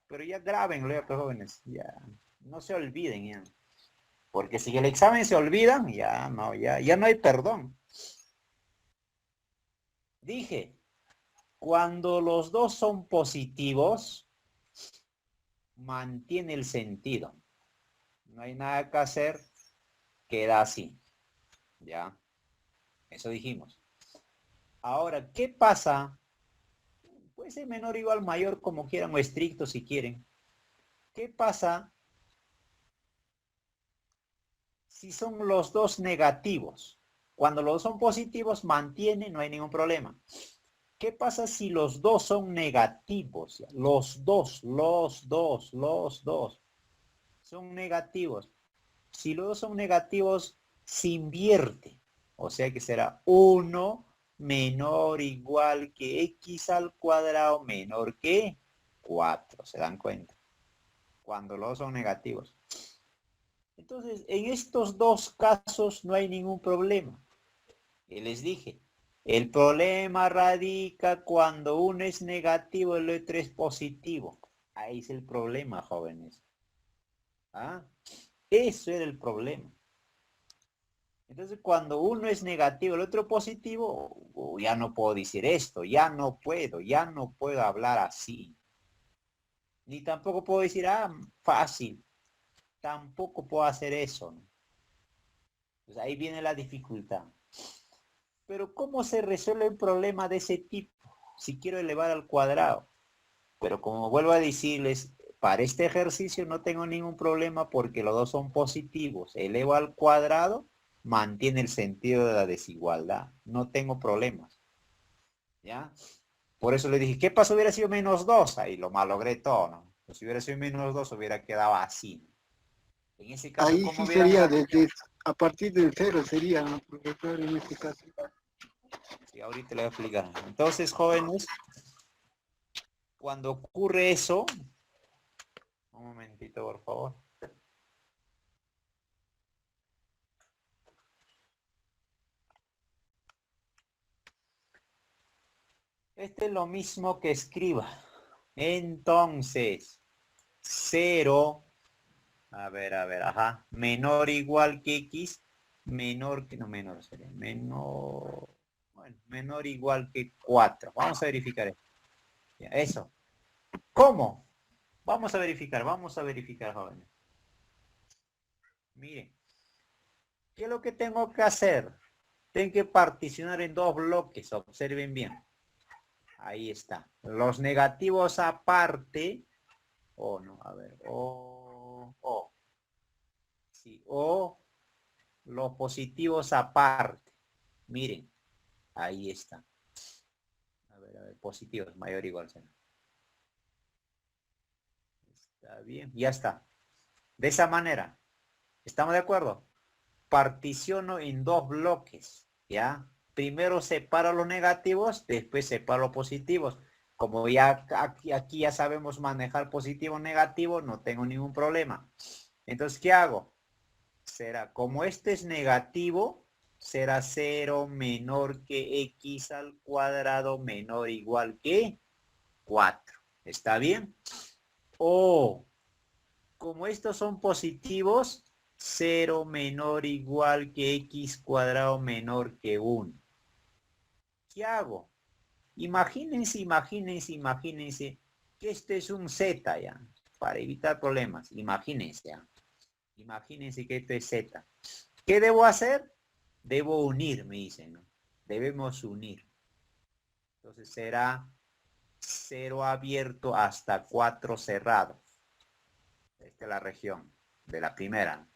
Pero ya grábenlo, ya, pues, jóvenes. Ya. No se olviden, ya. Porque si el examen se olvidan, ya no hay perdón. Dije, cuando los dos son positivos, mantiene el sentido. No hay nada que hacer, queda así. Ya, eso dijimos. Ahora, ¿qué pasa? Puede ser menor, igual, mayor, como quieran, o estricto si quieren. ¿Qué pasa si son los dos negativos? Cuando los dos son positivos, mantiene, no hay ningún problema. ¿Qué pasa si los dos son negativos? Los dos son negativos. Si los dos son negativos, se invierte. O sea que será 1 menor o igual que x al cuadrado menor que 4. ¿Se dan cuenta? cuando los dos son negativos. Entonces, en estos dos casos no hay ningún problema. Y les dije, el problema radica cuando uno es negativo y el otro es positivo. Ahí es el problema, jóvenes. ¿Ah? Eso era el problema. Entonces, cuando uno es negativo y el otro positivo, ya no puedo decir esto, ya no puedo hablar así. Ni tampoco puedo decir, fácil. Tampoco puedo hacer eso, ¿no? Pues ahí viene la dificultad. Pero ¿cómo se resuelve un problema de ese tipo? Si quiero elevar al cuadrado. Pero como vuelvo a decirles, para este ejercicio no tengo ningún problema porque los dos son positivos. Elevo al cuadrado, mantiene el sentido de la desigualdad. No tengo problemas. ¿Ya? Por eso le dije, ¿qué pasó? Hubiera sido -2. Ahí lo malogré todo, ¿no? Pues si hubiera sido -2, hubiera quedado así. En ese caso, Ahí ¿cómo sí hubiera sería quedado? a partir del 0 sería, ¿no, profesor, en este caso? Sí, ahorita le voy a explicar. Entonces, jóvenes, cuando ocurre eso, un momentito, por favor. Este es lo mismo que escriba. Entonces, 0, menor o igual que x, menor o igual que 4. Vamos a verificar esto. Ya, eso. ¿Cómo? Vamos a verificar, jóvenes. Miren, ¿qué es lo que tengo que hacer? Tengo que particionar en dos bloques, observen bien. Ahí está. Los negativos aparte, o los positivos aparte. Miren, ahí está. A ver, positivos, mayor o igual. Está bien, ya está. De esa manera, ¿estamos de acuerdo? Particiono en dos bloques, ¿ya? Primero separo los negativos, después separo los positivos. Como ya aquí ya sabemos manejar positivo negativo, no tengo ningún problema. Entonces, ¿qué hago? Será, como este es negativo, será 0 menor que x al cuadrado menor o igual que 4. ¿Está bien? O, como estos son positivos, 0 menor o igual que x cuadrado menor que 1. ¿Qué hago? Imagínense que este es un z ya, para evitar problemas. Imagínense ya. Imagínense que esto es z. ¿Qué debo hacer? Debo unir, me dicen, ¿no? Debemos unir. Entonces será 0 abierto hasta 4 cerrado. Esta es la región de la primera.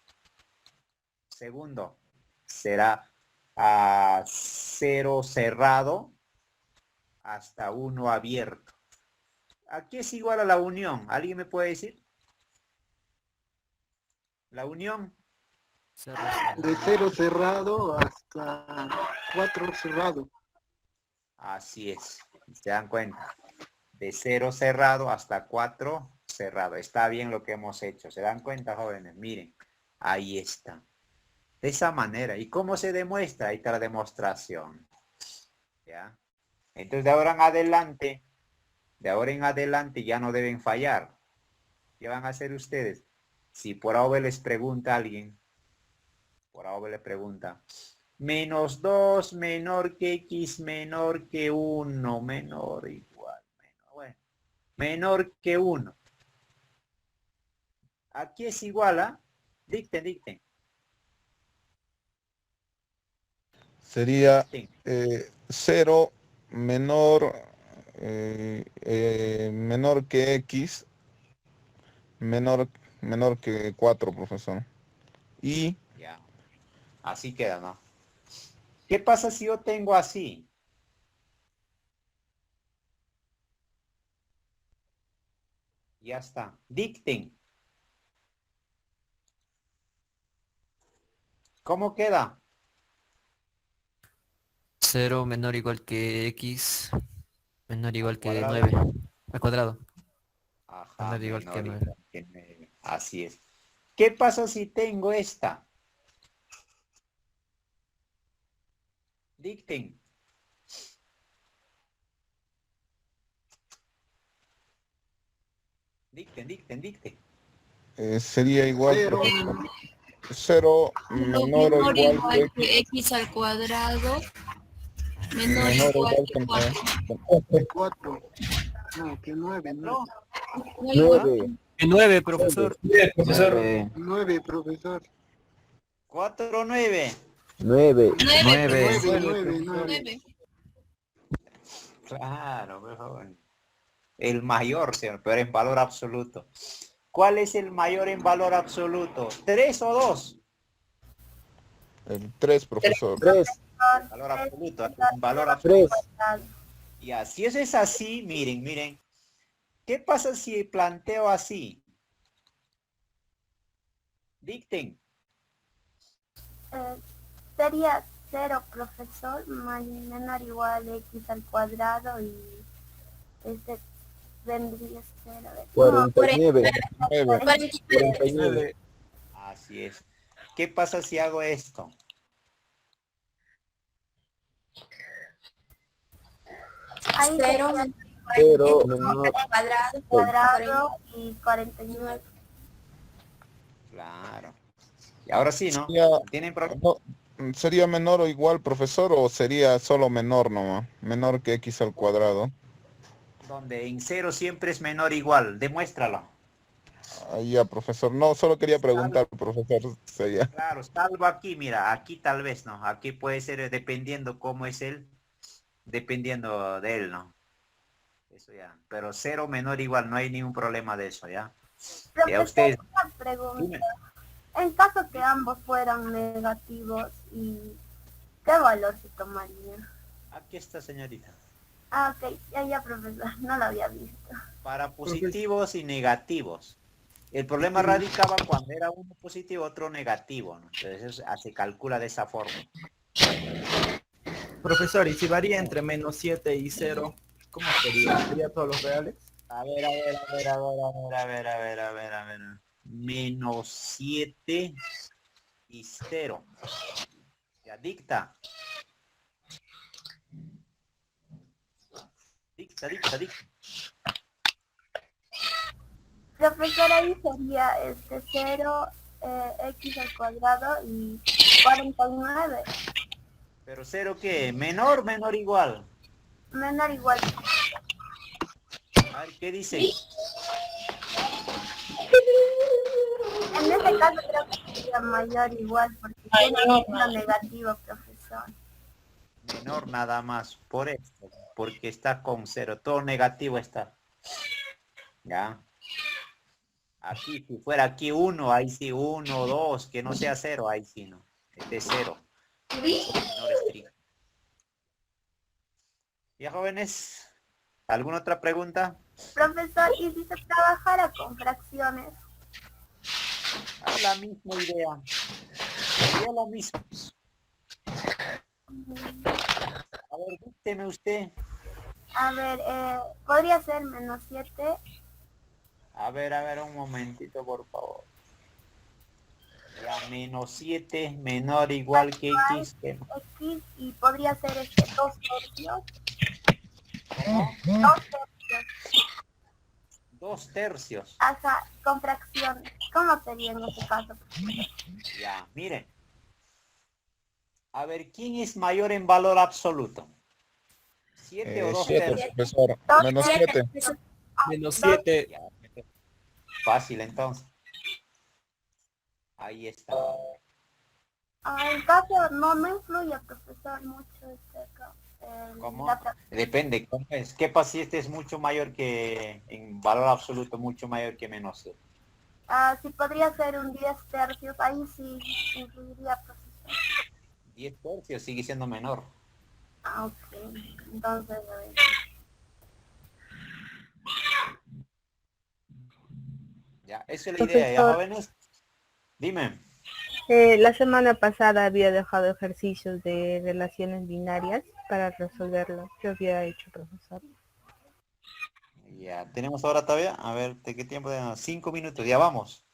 Segundo, será a 0 cerrado hasta 1 abierto. ¿A qué es igual a la unión? ¿Alguien me puede decir? La unión. De 0 cerrado hasta 4 cerrado. Así es. ¿Se dan cuenta? De 0 cerrado hasta 4 cerrado. Está bien lo que hemos hecho. ¿Se dan cuenta, jóvenes? Miren, ahí está. De esa manera. ¿Y cómo se demuestra? Ahí está la demostración. ¿Ya? Entonces de ahora en adelante ya no deben fallar. ¿Qué van a hacer ustedes? Si por ahora les pregunta alguien, -2 menor que x menor que 1, menor igual, menor que 1. Aquí es igual a, dicten. Sería 0 menor, menor que x, menor que 4, profesor. Y ya, así queda, ¿no? ¿Qué pasa si yo tengo así? Ya está. Dicten. ¿Cómo queda? 0 menor o igual que x, menor o igual que cuadrado. 9. Al cuadrado. Ajá, Menor o igual que menor 9. igual que 9. Así es. ¿Qué pasa si tengo esta? Dicten. Dicten. Sería igual, profesor. 0 menor o igual que x al cuadrado menor menor o igual igual que que 4. No, que 9. 9. 9, profesor. 9, profesor. 4 o 9. 9. 9. Claro, mejor. El mayor, señor, pero en valor absoluto. ¿Cuál es el mayor en valor absoluto? ¿3 o 2? el 3, profesor. 3. Valor absoluto. Valor absoluto. 3. Y así es así, miren. ¿Qué pasa si planteo así? Dicten. Sería 0, profesor, menor o igual a x al cuadrado y este vendría 0. 49. 49. Así es. ¿Qué pasa si hago esto? Ahí 0 menor cuadrado y 49. Claro. Y ahora sí, ¿no? ¿Tienen problema? ¿Sería menor o igual, profesor, o sería solo menor nomás? Menor que x al cuadrado. Donde en 0 siempre es menor o igual. Demuéstralo. Ahí ya, profesor. No, solo quería preguntar, profesor. Sería. Claro, salvo aquí, mira, aquí tal vez, ¿no? Aquí puede ser dependiendo cómo es él, dependiendo de él, ¿no? Eso ya. Pero 0 menor o igual, no hay ningún problema de eso, ¿ya? Ya ustedes... Una pregunta. En caso que ambos fueran negativos, ¿y qué valor se tomaría? Aquí está, señorita. Ah, ok, ya, profesor, no lo había visto. Para positivos y negativos. El problema radicaba cuando era uno positivo, otro negativo, ¿no? Entonces eso se calcula de esa forma. Profesor, y si varía entre -7 y 0, ¿cómo sería? ¿Sería todos los reales? A ver. -7 y 0. Ya, dicta. Dicta. Profesor, ahí sería 0, x al cuadrado y 49. ¿Pero 0 qué? ¿Menor igual? Menor o igual. A ver, ¿qué dice? En este caso creo que sería mayor o igual porque tiene una negativa, profesor. Menor nada más, por esto, porque está con 0, todo negativo está. ¿Ya? Aquí, si fuera aquí 1, ahí sí 1, 2, que no sea 0, ahí sí no. Este es 0. Menor estricto. ¿Ya, jóvenes? ¿Alguna otra pregunta? Profesor, ¿y si se trabajara con fracciones? Ah, la misma idea. Sería lo mismo. A ver, dígame usted. A ver, podría ser -7. A ver, un momentito, por favor. Ya, -7, menor o igual que x. X y podría ser 2 tercios. ¿Cómo? 2 tercios. 2 tercios. Ajá, con fracciones. ¿Cómo sería en ese caso? Ya, miren. A ver, ¿quién es mayor en valor absoluto? 7 o 2 7, tercios. profesor. -7. -7. Fácil, entonces. Ahí está. En caso no influye, profesor, mucho ¿Cómo? Depende, ¿cómo es? ¿Qué pasa si este es mucho mayor que, en valor absoluto, mucho mayor que -7? Si podría ser un 10 tercios, ahí sí influiría, profesor. 10 tercios sigue siendo menor. Ah, ok. Entonces, Ya, esa es la idea, ¿ya, Profesor. jóvenes? Dime. La semana pasada había dejado ejercicios de relaciones binarias para resolverlo. ¿Qué había hecho, profesor? Ya, tenemos ahora todavía, a ver, ¿de qué tiempo tenemos? 5 minutos, ya vamos.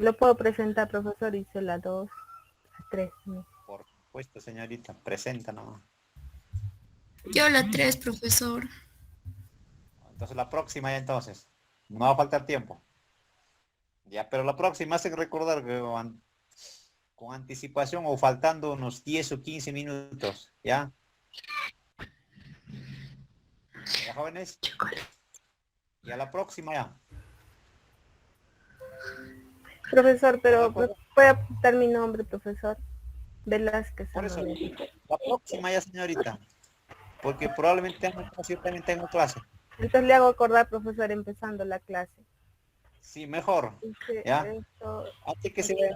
Lo puedo presentar, profesor, hice la 2, la 3. ¿no? Por supuesto, señorita, presenta nomás. Yo la 3, profesor. Entonces la próxima ya entonces. No va a faltar tiempo. Ya, pero la próxima hacen recordar que con anticipación o faltando unos 10 o 15 minutos, ¿ya? ¿Ya, jóvenes? Y a la próxima ya. Profesor, pero puede apuntar mi nombre, profesor. Velázquez. Por eso, la próxima ya, señorita. Porque probablemente yo también tengo clase. Entonces le hago acordar, profesor, empezando la clase. Sí, mejor. Dice ¿Ya? esto, Antes que se vayan